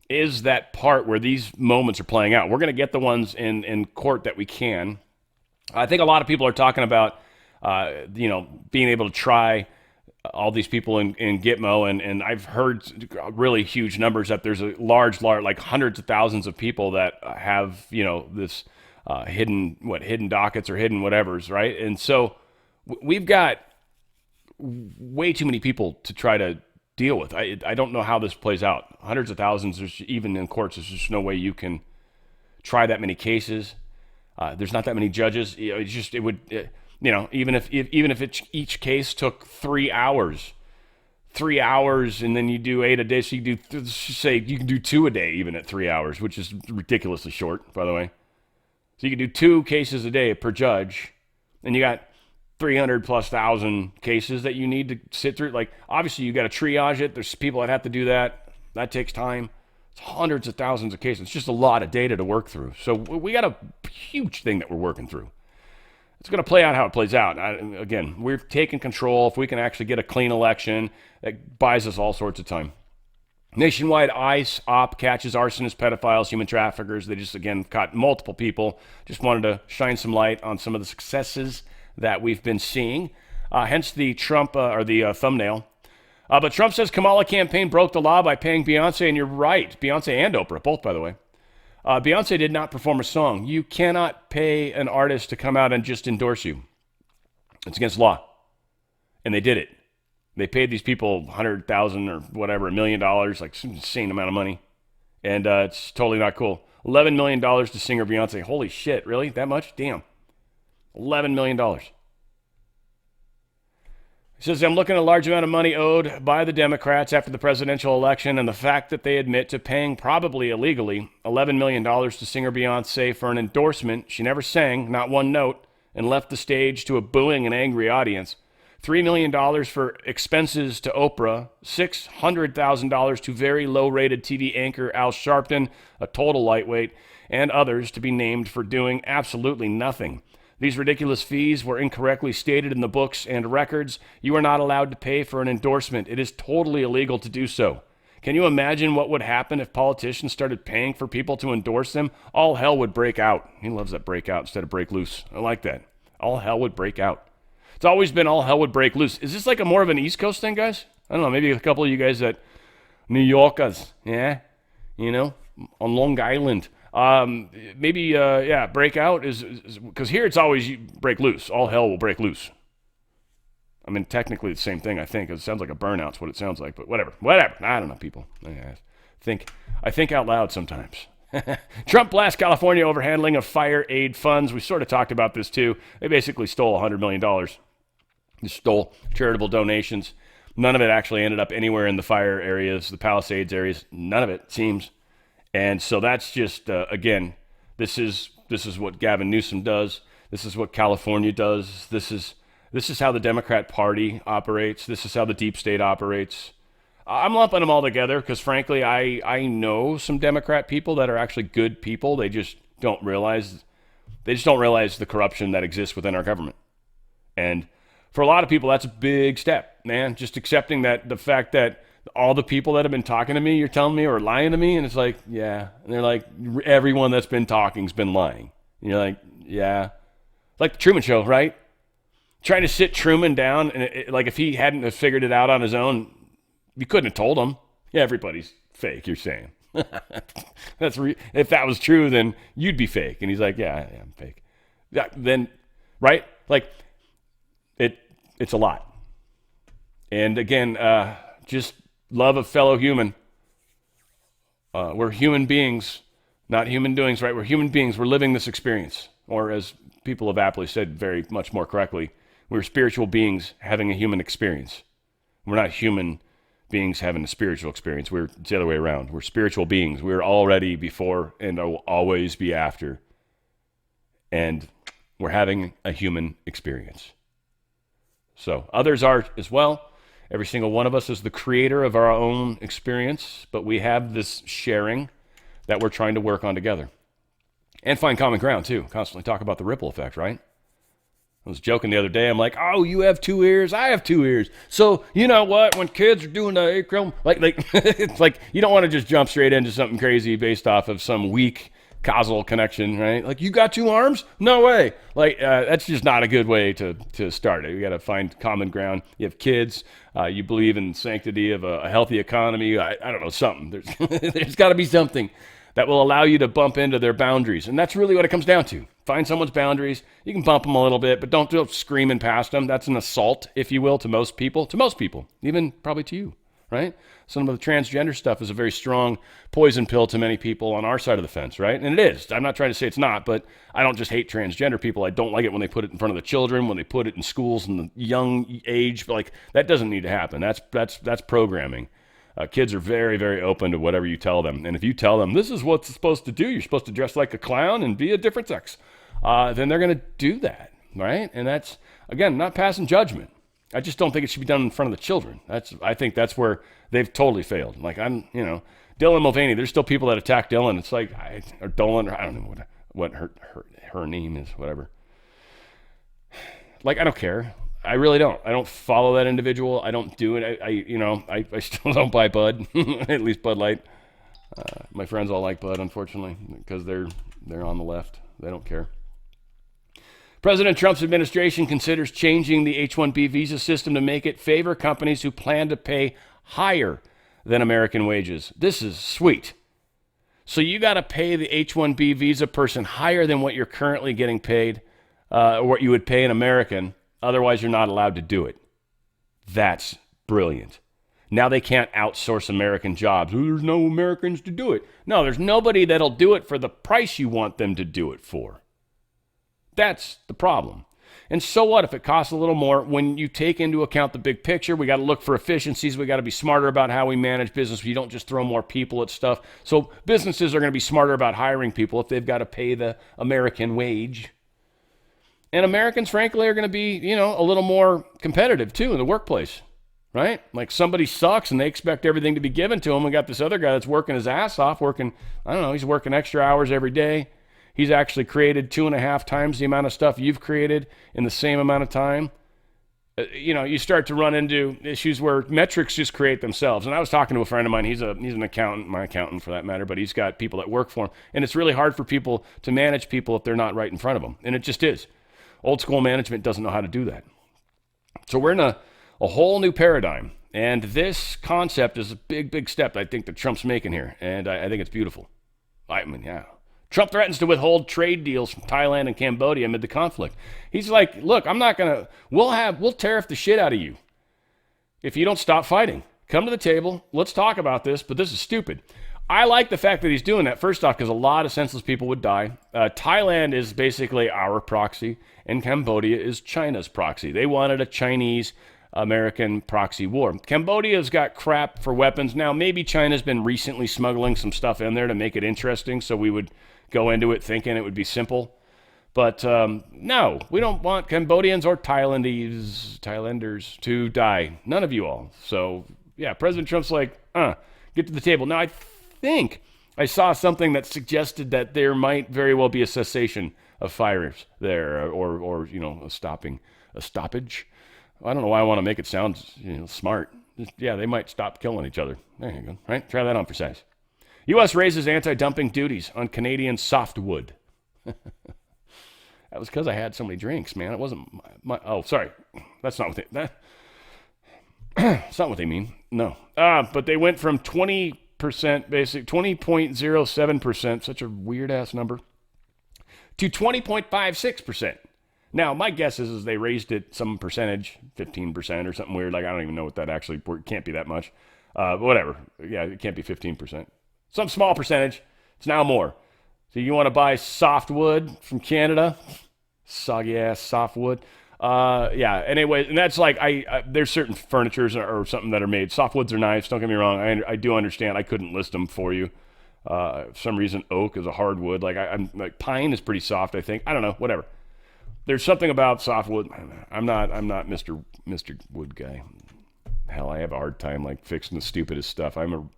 is that part where these moments are playing out. We're going to get the ones in court that we can. I think a lot of people are talking about, being able to try all these people in Gitmo, and I've heard really huge numbers that there's a large, like hundreds of thousands of people that have, this hidden dockets or hidden whatevers, right? And so we've got way too many people to try to deal with. I don't know how this plays out. Hundreds of thousands, even in courts, there's just no way you can try that many cases. There's not that many judges. Even if each case took 3 hours, and then you do 8 a day, so you can do 2 a day even at 3 hours, which is ridiculously short, by the way. So you can do 2 cases a day per judge, and you got 300,000+ cases that you need to sit through. Like, obviously, you got to triage it. There's people that have to do that. That takes time. It's hundreds of thousands of cases. It's just a lot of data to work through. So we got a huge thing that we're working through. It's going to play out how it plays out. Again, we're taking control. If we can actually get a clean election, that buys us all sorts of time. Nationwide ICE op catches arsonists, pedophiles, human traffickers. They just, again, caught multiple people. Just wanted to shine some light on some of the successes that we've been seeing. Hence the Trump, thumbnail. But Trump says Kamala campaign broke the law by paying Beyonce, and you're right. Beyonce and Oprah, both, by the way. Beyonce did not perform a song. You cannot pay an artist to come out and just endorse you. It's against law. And they did it. They paid these people $100,000 or whatever, $1 million, like some insane amount of money. And it's totally not cool. $11 million to singer Beyonce. Holy shit, really? That much? Damn. $11 million. says, I'm looking at a large amount of money owed by the Democrats after the presidential election and the fact that they admit to paying, probably illegally, $11 million to singer Beyonce for an endorsement she never sang, not one note, and left the stage to a booing and angry audience. $3 million for expenses to Oprah, $600,000 to very low-rated TV anchor Al Sharpton, a total lightweight, and others to be named for doing absolutely nothing. These ridiculous fees were incorrectly stated in the books and records. You are not allowed to pay for an endorsement. It is totally illegal to do so. Can you imagine what would happen if politicians started paying for people to endorse them? All hell would break out. He loves that break out instead of break loose. I like that. All hell would break out. It's always been all hell would break loose. Is this like a more of an East Coast thing, guys? I don't know. Maybe a couple of you guys that New Yorkers, yeah, you know, on Long Island. Maybe break out is because here it's always you break loose. All hell will break loose. I mean, technically the same thing, I think. It sounds like a burnout's what it sounds like, but whatever. I don't know, people. I think out loud sometimes. Trump blasts California over handling of fire aid funds. We sort of talked about this too. They basically stole $100 million. They stole charitable donations. None of it actually ended up anywhere in the fire areas, the Palisades areas. None of it seems. And so that's just, again, this is what Gavin Newsom does. This is what California does. This is how the Democrat Party operates. This is how the deep state operates. I'm lumping them all together because, frankly, I know some Democrat people that are actually good people. They just don't realize the corruption that exists within our government. And for a lot of people, that's a big step, man. Just accepting that the fact that all the people that have been talking to me, you're telling me, are lying to me. And it's like, yeah. And they're like, everyone that's been talking's been lying. And you're like, yeah. Like the Truman Show, right? Trying to sit Truman down. And like if he hadn't have figured it out on his own, you couldn't have told him. Yeah, everybody's fake, you're saying. If that was true, then you'd be fake. And he's like, yeah, I'm fake. Yeah, then, right? Like, it's a lot. And again, just love a fellow human. We're human beings, not human doings, right? We're human beings. We're living this experience. Or as people have aptly said very much more correctly, we're spiritual beings having a human experience. We're not human beings having a spiritual experience. It's the other way around. We're spiritual beings. We're already before and will always be after. And we're having a human experience. So others are as well. Every single one of us is the creator of our own experience, but we have this sharing that we're trying to work on together. And find common ground, too. Constantly talk about the ripple effect, right? I was joking the other day. I'm like, oh, you have 2 ears? I have 2 ears. So, you know what? When kids are doing the acronym, like it's like you don't want to just jump straight into something crazy based off of some weak causal connection, right? Like, you got 2 arms? No way. Like, that's just not a good way to start it. You got to find common ground. You have kids. You believe in the sanctity of a healthy economy. I don't know, something. There's got to be something that will allow you to bump into their boundaries. And that's really what it comes down to. Find someone's boundaries. You can bump them a little bit, but don't do it screaming past them. That's an assault, if you will, to most people, even probably to you, right? Some of the transgender stuff is a very strong poison pill to many people on our side of the fence, right? And it is. I'm not trying to say it's not, but I don't just hate transgender people. I don't like it when they put it in front of the children, when they put it in schools in the young age. Like, that doesn't need to happen. That's programming. Kids are very, very open to whatever you tell them. And if you tell them, this is what's supposed to do, you're supposed to dress like a clown and be a different sex, then they're going to do that, right? And that's, again, not passing judgment. I just don't think it should be done in front of the children. I think that's where they've totally failed. Like, Dylan Mulvaney, there's still people that attack Dylan. It's like, or Dolan, or I don't know what her name is, whatever. Like, I don't care. I really don't. I don't follow that individual. I don't do it. I still don't buy Bud, at least Bud Light. My friends all like Bud, unfortunately, because they're on the left. They don't care. President Trump's administration considers changing the H-1B visa system to make it favor companies who plan to pay higher than American wages. This is sweet. So you got to pay the H-1B visa person higher than what you're currently getting paid, or what you would pay an American. Otherwise, you're not allowed to do it. That's brilliant. Now they can't outsource American jobs. There's no Americans to do it. No, there's nobody that'll do it for the price you want them to do it for. That's the problem. And so what if it costs a little more? When you take into account the big picture, we got to look for efficiencies. We got to be smarter about how we manage business. You don't just throw more people at stuff. So businesses are going to be smarter about hiring people if they've got to pay the American wage. And Americans, frankly, are going to be, a little more competitive too in the workplace, right? Like somebody sucks and they expect everything to be given to them. We got this other guy that's working his ass off, he's working extra hours every day. He's actually created 2.5 times the amount of stuff you've created in the same amount of time. You start to run into issues where metrics just create themselves. And I was talking to a friend of mine. He's an accountant, my accountant for that matter, but he's got people that work for him. And it's really hard for people to manage people if they're not right in front of them. And it just is. Old school management doesn't know how to do that. So we're in a whole new paradigm. And this concept is a big, big step I think that Trump's making here. And I think it's beautiful. Trump threatens to withhold trade deals from Thailand and Cambodia amid the conflict. He's like, look, we'll tariff the shit out of you if you don't stop fighting. Come to the table. Let's talk about this, but this is stupid. I like the fact that he's doing that, first off, because a lot of senseless people would die. Thailand is basically our proxy, and Cambodia is China's proxy. They wanted a Chinese-American proxy war. Cambodia's got crap for weapons. Now, maybe China's been recently smuggling some stuff in there to make it interesting, so we would go into it thinking it would be simple. But no, we don't want Cambodians or Thailanders to die. None of you all. So, yeah, President Trump's like, get to the table. Now, I think I saw something that suggested that there might very well be a cessation of fires there or a stoppage. I don't know why I want to make it sound smart. They might stop killing each other. There you go. Right? Try that on for size. U.S. raises anti-dumping duties on Canadian softwood. That was because I had so many drinks, man. It wasn't my oh, sorry. That's not what that's not what they mean. No. But they went from 20%, 20.07%, such a weird-ass number, to 20.56%. Now, my guess is they raised it some percentage, 15% or something weird. Like, I don't even know what that actually, it can't be that much. But whatever. Yeah, it can't be 15%. Some small percentage. It's now more. So you want to buy softwood from Canada? Soggy ass softwood. Anyway, and that's like, there's certain furnitures or something that are made. Softwoods are nice, don't get me wrong. I do understand. I couldn't list them for you. For some reason, oak is a hardwood. I'm like, pine is pretty soft, I think. I don't know, whatever. There's something about softwood. I'm not Mr. Wood guy. Hell, I have a hard time fixing the stupidest stuff. I'm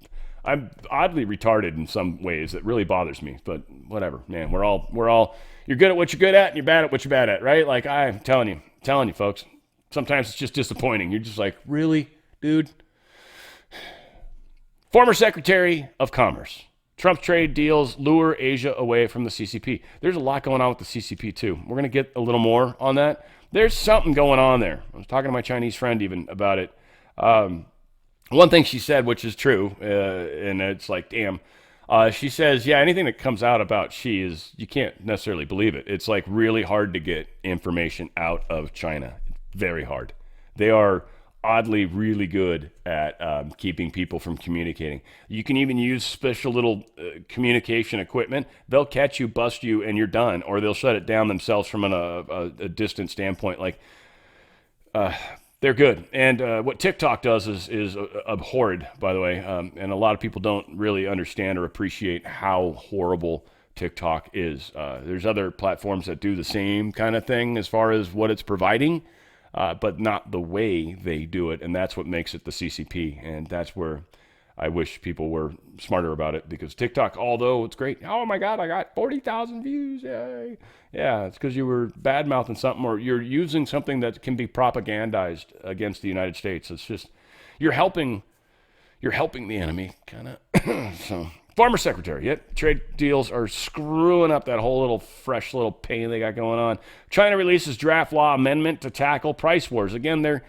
oddly retarded in some ways that really bothers me, but whatever, man. We're all you're good at what you're good at and you're bad at what you're bad at, right? Like, I'm telling you folks, sometimes it's just disappointing. You're just like, really, dude? Former Secretary of Commerce. Trump's trade deals lure Asia away from the CCP. There's a lot going on with the CCP too. We're going to get a little more on that. There's something going on there. I was talking to my Chinese friend even about it. One thing she said, which is true, and it's like, damn. She says, anything that comes out about Xi is, you can't necessarily believe it. It's like really hard to get information out of China. Very hard. They are oddly really good at keeping people from communicating. You can even use special little communication equipment. They'll catch you, bust you, and you're done. Or they'll shut it down themselves from a distant standpoint. They're good. And what TikTok does is abhorred, by the way. And a lot of people don't really understand or appreciate how horrible TikTok is. There's other platforms that do the same kind of thing as far as what it's providing, but not the way they do it. And that's what makes it the CCP. And that's where I wish people were smarter about it, because TikTok, although it's great, oh my God, I got 40,000 views. Yay. Yeah, it's because you were bad-mouthing something, or you're using something that can be propagandized against the United States. It's just, you're helping the enemy, kind of. So, former secretary, trade deals are screwing up that whole fresh little pain they got going on. China releases draft law amendment to tackle price wars. Again,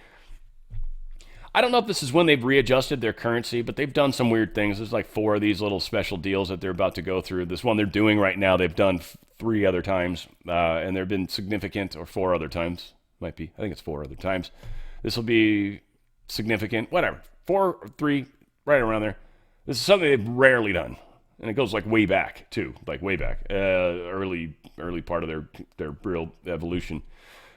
I don't know if this is when they've readjusted their currency, but they've done some weird things. There's like 4 of these little special deals that they're about to go through. This one they're doing right now, they've done 3 other times, and they've been significant, or 4 other times. Might be. I think it's 4 other times. This will be significant. Whatever. 4 or 3, right around there. This is something they've rarely done. And it goes way back, too. Way back. Early part of their real evolution.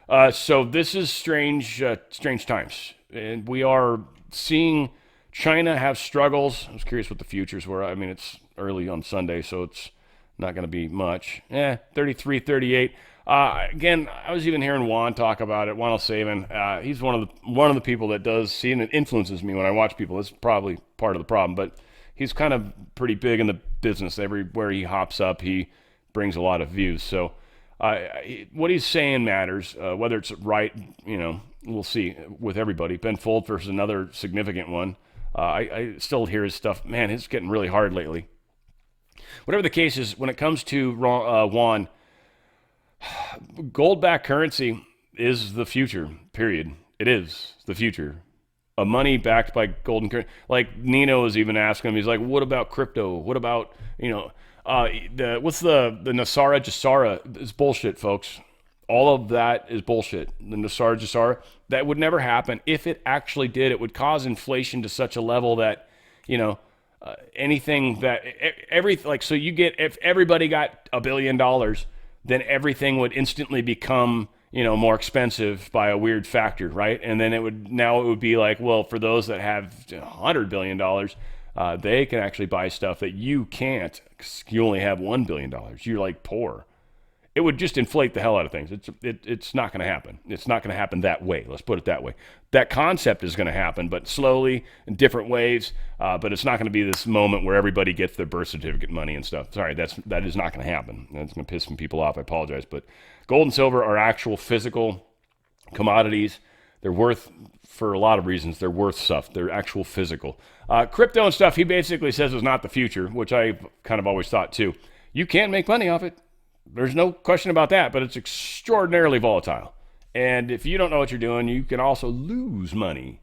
So this is strange times, and we are seeing China have struggles. I was curious what the futures were. I mean, it's early on Sunday, so it's not going to be much. 33, 38. Again, I was even hearing Juan talk about it. Juan O'Savin, he's one of the people that does see, and it influences me when I watch people. It's probably part of the problem, but he's kind of pretty big in the business. Everywhere he hops up, he brings a lot of views. So what he's saying matters. Whether it's right, we'll see with everybody. Ben Fold versus another significant one. I still hear his stuff. Man, it's getting really hard lately. Whatever the case is, when it comes to Juan, Goldbacked currency is the future, period. It is the future. A money backed by golden currency. Like Nino is even asking him, he's like, what about crypto? What about, what's the Nasara Jasara? It's bullshit, folks. All of that is bullshit. The Nasara Jasara, that would never happen. If it actually did, it would cause inflation to such a level that, anything that, so you get, if everybody got $1 billion, then everything would instantly become, more expensive by a weird factor, right? And then it would be like, well, for those that have $100 billion, they can actually buy stuff that you can't, because you only have $1 billion. You're like poor. It would just inflate the hell out of things. It's not going to happen. It's not going to happen that way. Let's put it that way. That concept is going to happen, but slowly in different waves. But it's not going to be this moment where everybody gets their birth certificate money and stuff. Sorry, that is not going to happen. That's going to piss some people off. I apologize. But gold and silver are actual physical commodities. They're worth, for a lot of reasons, they're worth stuff. They're actual physical. Crypto and stuff, he basically says is not the future, which I kind of always thought too. You can make money off it. There's no question about that, but it's extraordinarily volatile. And if you don't know what you're doing, you can also lose money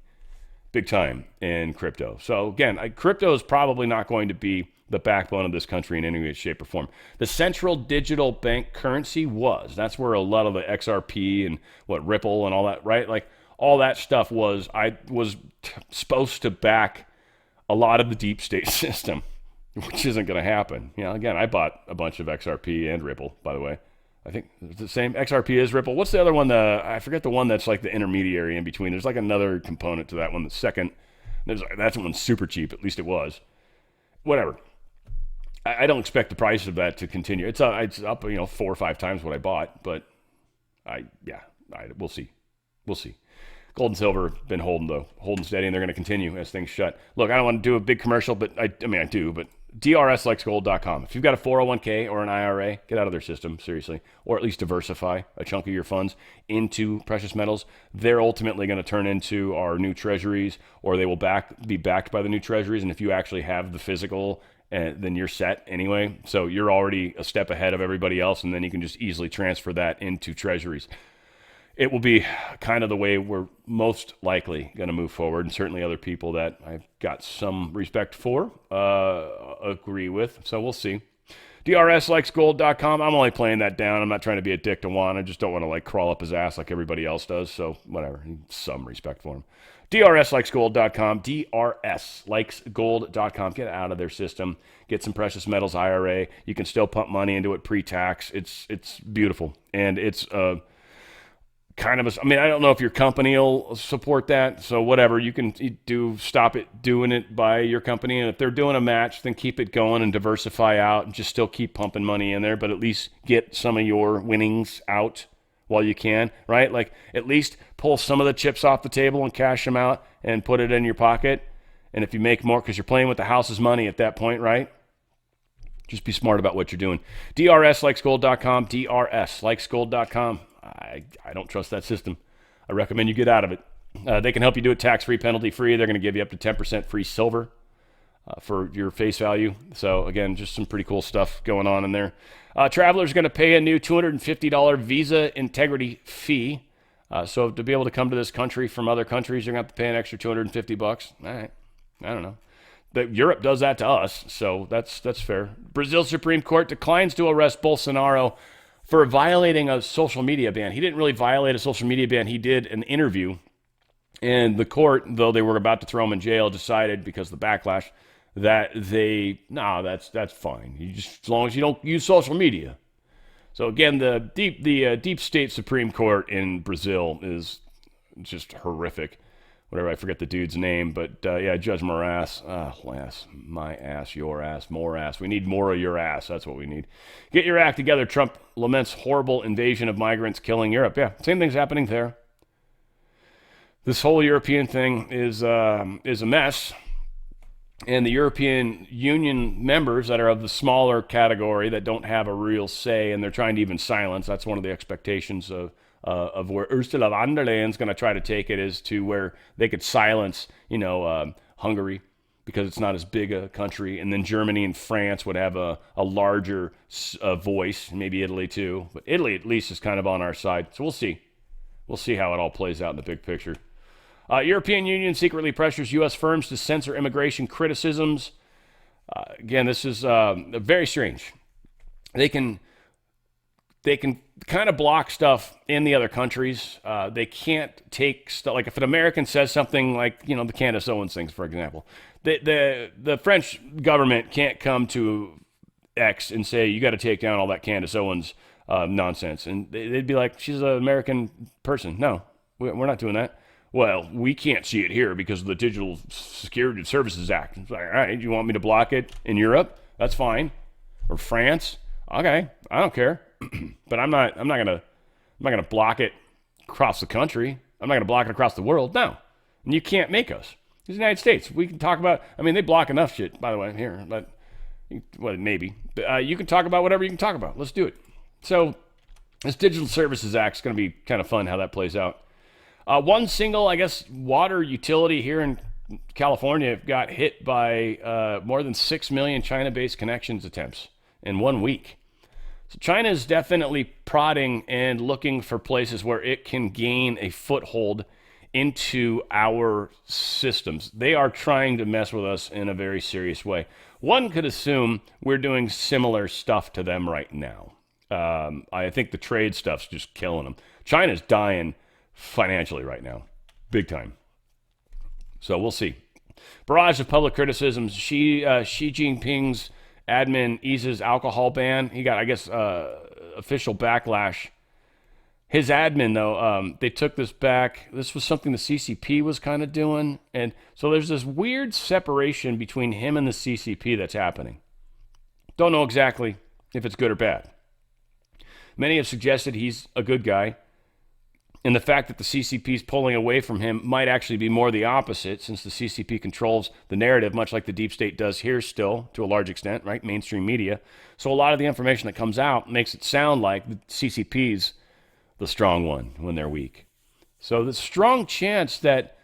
big time in crypto. So again, crypto is probably not going to be the backbone of this country in any way, shape, or form. The central digital bank currency was. That's where a lot of the XRP and Ripple and all that, right? Like all that stuff was supposed to back a lot of the deep state system, which isn't going to happen. Again, I bought a bunch of XRP and Ripple, by the way. I think it's the same. XRP is Ripple. What's the other one? I forget the one that's like the intermediary in between. There's like another component to that one. The second, that's one super cheap. At least it was. Whatever. I don't expect the price of that to continue. It's up 4 or 5 times what I bought, but we'll see. We'll see. Gold and silver have been holding steady, and they're going to continue as things shut. Look, I don't want to do a big commercial, but I do, but DRSLikesGold.com. If you've got a 401k or an IRA, get out of their system, seriously, or at least diversify a chunk of your funds into precious metals. They're ultimately going to turn into our new treasuries, or they will be backed by the new treasuries, and if you actually have the physical, then you're set anyway. So you're already a step ahead of everybody else, and then you can just easily transfer that into treasuries. It will be kind of the way we're most likely going to move forward, and certainly other people that I've got some respect for agree with. So we'll see. DRSLikesGold.com. I'm only playing that down. I'm not trying to be a dick to Juan. I just don't want to crawl up his ass like everybody else does. So whatever. Some respect for him. DRSLikesGold.com. DRSLikesGold.com. Get out of their system. Get some precious metals IRA. You can still pump money into it pre-tax. It's beautiful, and it's kind of I don't know if your company will support that, so whatever you can do, stop it doing it by your company, and if they're doing a match, then keep it going and diversify out and just still keep pumping money in there, but at least get some of your winnings out while you can, right? Like at least pull some of the chips off the table and cash them out and put it in your pocket, and if you make more, because you're playing with the house's money at that point, right? Just be smart about what you're doing. DRSLikesGold.com, DRSLikesGold.com. I don't trust that system. I recommend you get out of it. They can help you do it tax-free, penalty-free. They're going to give you up to 10% free silver for your face value. So, again, just some pretty cool stuff going on in there. Travelers going to pay a new $250 Visa integrity fee. So to be able to come to this country from other countries, you're going to have to pay an extra $250. All right. I don't know. Europe does that to us, so that's fair. Brazil Supreme Court declines to arrest Bolsonaro for violating a social media ban. He didn't really violate a social media ban. He did an interview, and the court, though they were about to throw him in jail, decided because of the backlash that that's fine. You just, as long as you don't use social media. So again, the deep state Supreme Court in Brazil is just horrific. Whatever, I forget the dude's name, but yeah, Judge Morass. My ass, your ass, more ass. We need more of your ass. That's what we need. Get your act together. Trump laments horrible invasion of migrants killing Europe. Yeah, same thing's happening there. This whole European thing is a mess. And the European Union members that are of the smaller category that don't have a real say, and they're trying to even silence, that's one of the expectations of where Ursula von der Leyen's going to try to take it, is to where they could silence, Hungary, because it's not as big a country, and then Germany and France would have a larger voice, maybe Italy too, but Italy at least is kind of on our side, so we'll see. We'll see how it all plays out in the big picture. European Union secretly pressures U.S. firms to censor immigration criticisms. Again, this is very strange. They can kind of block stuff in the other countries. They can't take stuff, like if an American says something like, the Candace Owens things, for example. The French government can't come to X and say, you got to take down all that Candace Owens nonsense. And they'd be like, she's an American person. No, we're not doing that. Well, we can't see it here because of the Digital Security Services Act. It's like, all right, you want me to block it in Europe? That's fine. Or France? Okay, I don't care. But I'm not gonna block it across the country. I'm not gonna block it across the world. No, and you can't make us. It's the United States. We can talk about. I mean, they block enough shit, by the way, here. But well, maybe. But you can talk about whatever you can talk about. Let's do it. So this Digital Services Act is going to be kind of fun how that plays out. One single, I guess, water utility here in California got hit by more than 6 million China-based connections attempts in 1 week. So China is definitely prodding and looking for places where it can gain a foothold into our systems. They are trying to mess with us in a very serious way. One could assume we're doing similar stuff to them right now. I think the trade stuff's just killing them. China's dying financially right now, big time. So we'll see. Barrage of public criticisms. Xi Jinping's admin eases alcohol ban. He got, I guess, official backlash. His admin, though, they took this back. This was something the CCP was kind of doing. And so there's this weird separation between him and the CCP that's happening. Don't know exactly if it's good or bad. Many have suggested he's a good guy. And the fact that the CCP is pulling away from him might actually be more the opposite, since the CCP controls the narrative, much like the deep state does here still, to a large extent, right? Mainstream media. So a lot of the information that comes out makes it sound like the CCP's the strong one when they're weak. So there's a strong chance that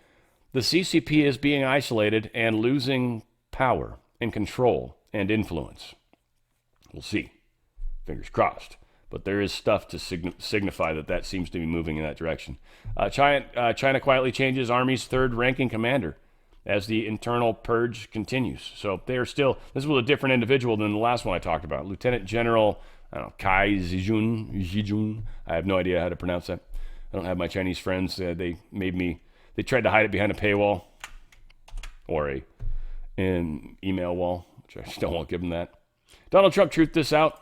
the CCP is being isolated and losing power and control and influence. We'll see. Fingers crossed. But there is stuff to signify that seems to be moving in that direction. China quietly changes Army's third-ranking commander as the internal purge continues. So they are still, this was a different individual than the last one I talked about. Lieutenant General, Kai Zijun. I have no idea how to pronounce that. I don't have my Chinese friends. They tried to hide it behind a paywall or an email wall, which I still won't give them that. Donald Trump truthed this out.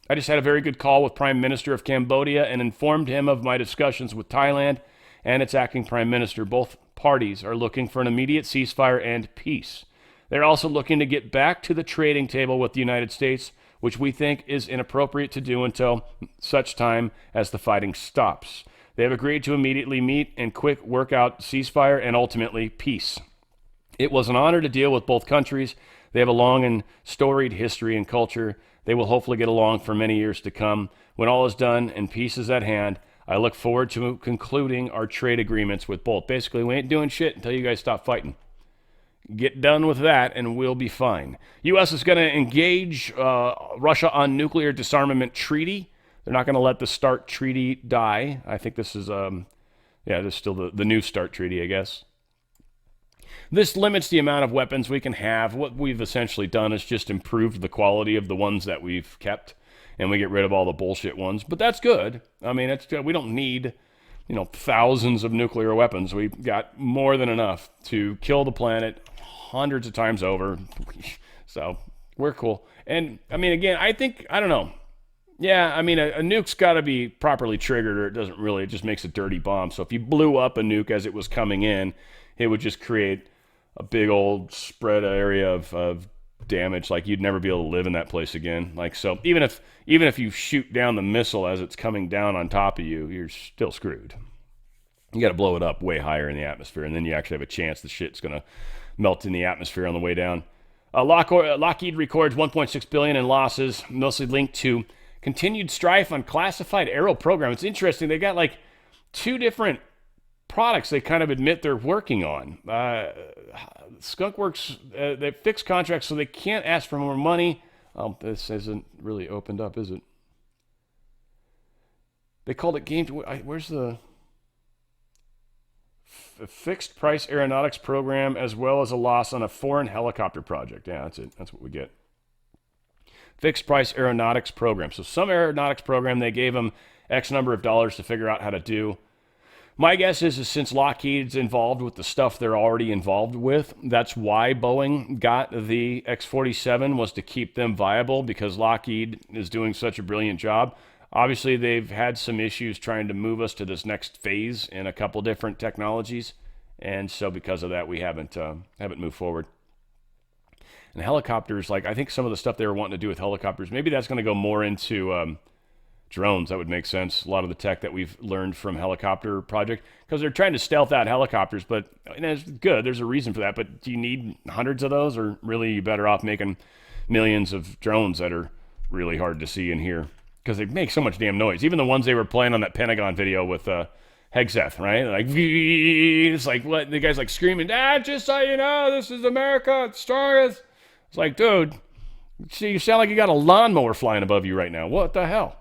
I just had a very good call with Prime Minister of Cambodia and informed him of my discussions with Thailand and its acting Prime Minister. Both parties are looking for an immediate ceasefire and peace. They're also looking to get back to the trading table with the United States, which we think is inappropriate to do until such time as the fighting stops. They have agreed to immediately meet and quick work out ceasefire and ultimately peace. It was an honor to deal with both countries. They have a long and storied history and culture. They will hopefully get along for many years to come. When all is done and peace is at hand, I look forward to concluding our trade agreements with both. Basically, we ain't doing shit until you guys stop fighting. Get done with that and we'll be fine. U.S. is going to engage Russia on nuclear disarmament treaty. They're not going to let the START treaty die. I think this is, this is still the new START treaty, I guess. This limits the amount of weapons we can have. What we've essentially done is just improved the quality of the ones that we've kept, and we get rid of all the bullshit ones. But that's good. I mean, we don't need, thousands of nuclear weapons. We've got more than enough to kill the planet hundreds of times over. So we're cool. And I mean, again, I don't know. Yeah, I mean, a nuke's got to be properly triggered, or it just makes a dirty bomb. So if you blew up a nuke as it was coming in, it would just create a big old spread area of damage. Like, you'd never be able to live in that place again. Like, so even if you shoot down the missile as it's coming down on top of you, you're still screwed. You got to blow it up way higher in the atmosphere, and then you actually have a chance the shit's going to melt in the atmosphere on the way down. Lockheed records $1.6 billion in losses, mostly linked to continued strife on classified aero program. It's interesting. They got like two different products they kind of admit they're working on. Skunk Works, they fixed contracts so they can't ask for more money. This isn't really opened up, is it? They called it game. Where's the fixed price aeronautics program, as well as a loss on a foreign helicopter project? Yeah, that's it. That's what we get. Fixed price aeronautics program. So some aeronautics program, they gave them X number of dollars to figure out how to do. My guess is since Lockheed's involved with the stuff they're already involved with, that's why Boeing got the X-47, was to keep them viable, because Lockheed is doing such a brilliant job. Obviously, they've had some issues trying to move us to this next phase in a couple different technologies, and so because of that, we haven't moved forward. And helicopters, like, I think some of the stuff they were wanting to do with helicopters, maybe that's going to go more into drones. That would make sense. A lot of the tech that we've learned from helicopter project, because they're trying to stealth out helicopters, but it's good. There's a reason for that. But do you need hundreds of those, or really you better off making millions of drones that are really hard to see and hear, because they make so much damn noise. Even the ones they were playing on that Pentagon video with Hegseth, right? Like, it's like, what? The guy's like screaming, just so you know, this is America, it's strongest. It's like, dude, see, you sound like you got a lawnmower flying above you right now. What the hell?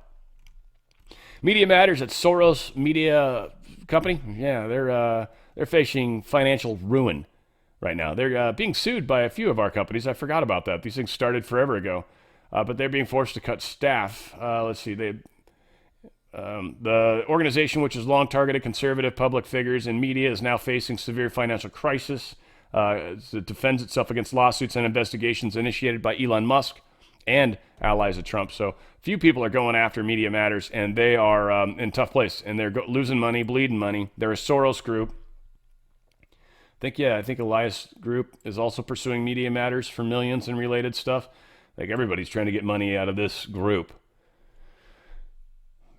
Media Matters at Soros Media Company. Yeah, they're facing financial ruin right now. They're being sued by a few of our companies. I forgot about that. These things started forever ago, but they're being forced to cut staff. Let's see. The organization, which has long targeted conservative public figures and media, is now facing severe financial crisis. It defends itself against lawsuits and investigations initiated by Elon Musk and allies of Trump. So few people are going after Media Matters, and they are in a tough place, and they're losing money, bleeding money. They're a Soros group. I think Elias Group is also pursuing Media Matters for millions and related stuff. Like, everybody's trying to get money out of this group.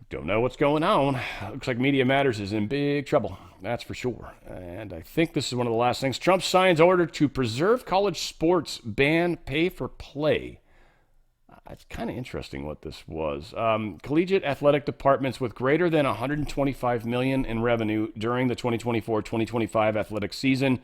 Don't know what's going on. Looks like Media Matters is in big trouble. That's for sure. And I think this is one of the last things. Trump signs order to preserve college sports, ban pay-for-play. It's kind of interesting what this was. Collegiate athletic departments with greater than $125 million in revenue during the 2024-2025 athletic season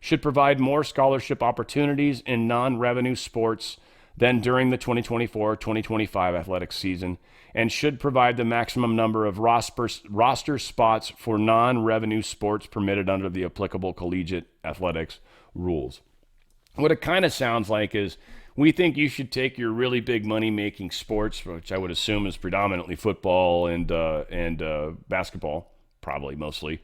should provide more scholarship opportunities in non-revenue sports than during the 2024-2025 athletic season, and should provide the maximum number of roster spots for non-revenue sports permitted under the applicable collegiate athletics rules. What it kind of sounds like is, we think you should take your really big money-making sports, which I would assume is predominantly football and basketball, probably mostly,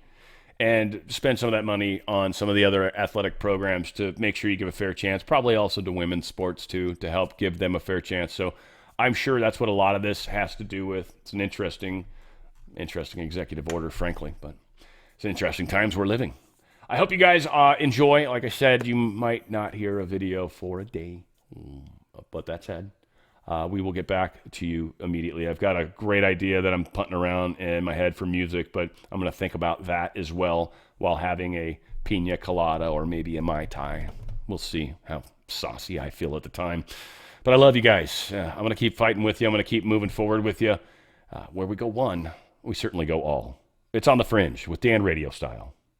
and spend some of that money on some of the other athletic programs to make sure you give a fair chance, probably also to women's sports too, to help give them a fair chance. So I'm sure that's what a lot of this has to do with. It's an interesting executive order, frankly, but it's interesting times we're living. I hope you guys enjoy. Like I said, you might not hear a video for a day, but that said, we will get back to you immediately. I've got a great idea that I'm punting around in my head for music, but I'm going to think about that as well while having a pina colada or maybe a Mai Tai. We'll see how saucy I feel at the time. But I love you guys. I'm going to keep fighting with you. I'm going to keep moving forward with you. Where we go one, we certainly go all. It's on the Fringe with Dan Radio Style.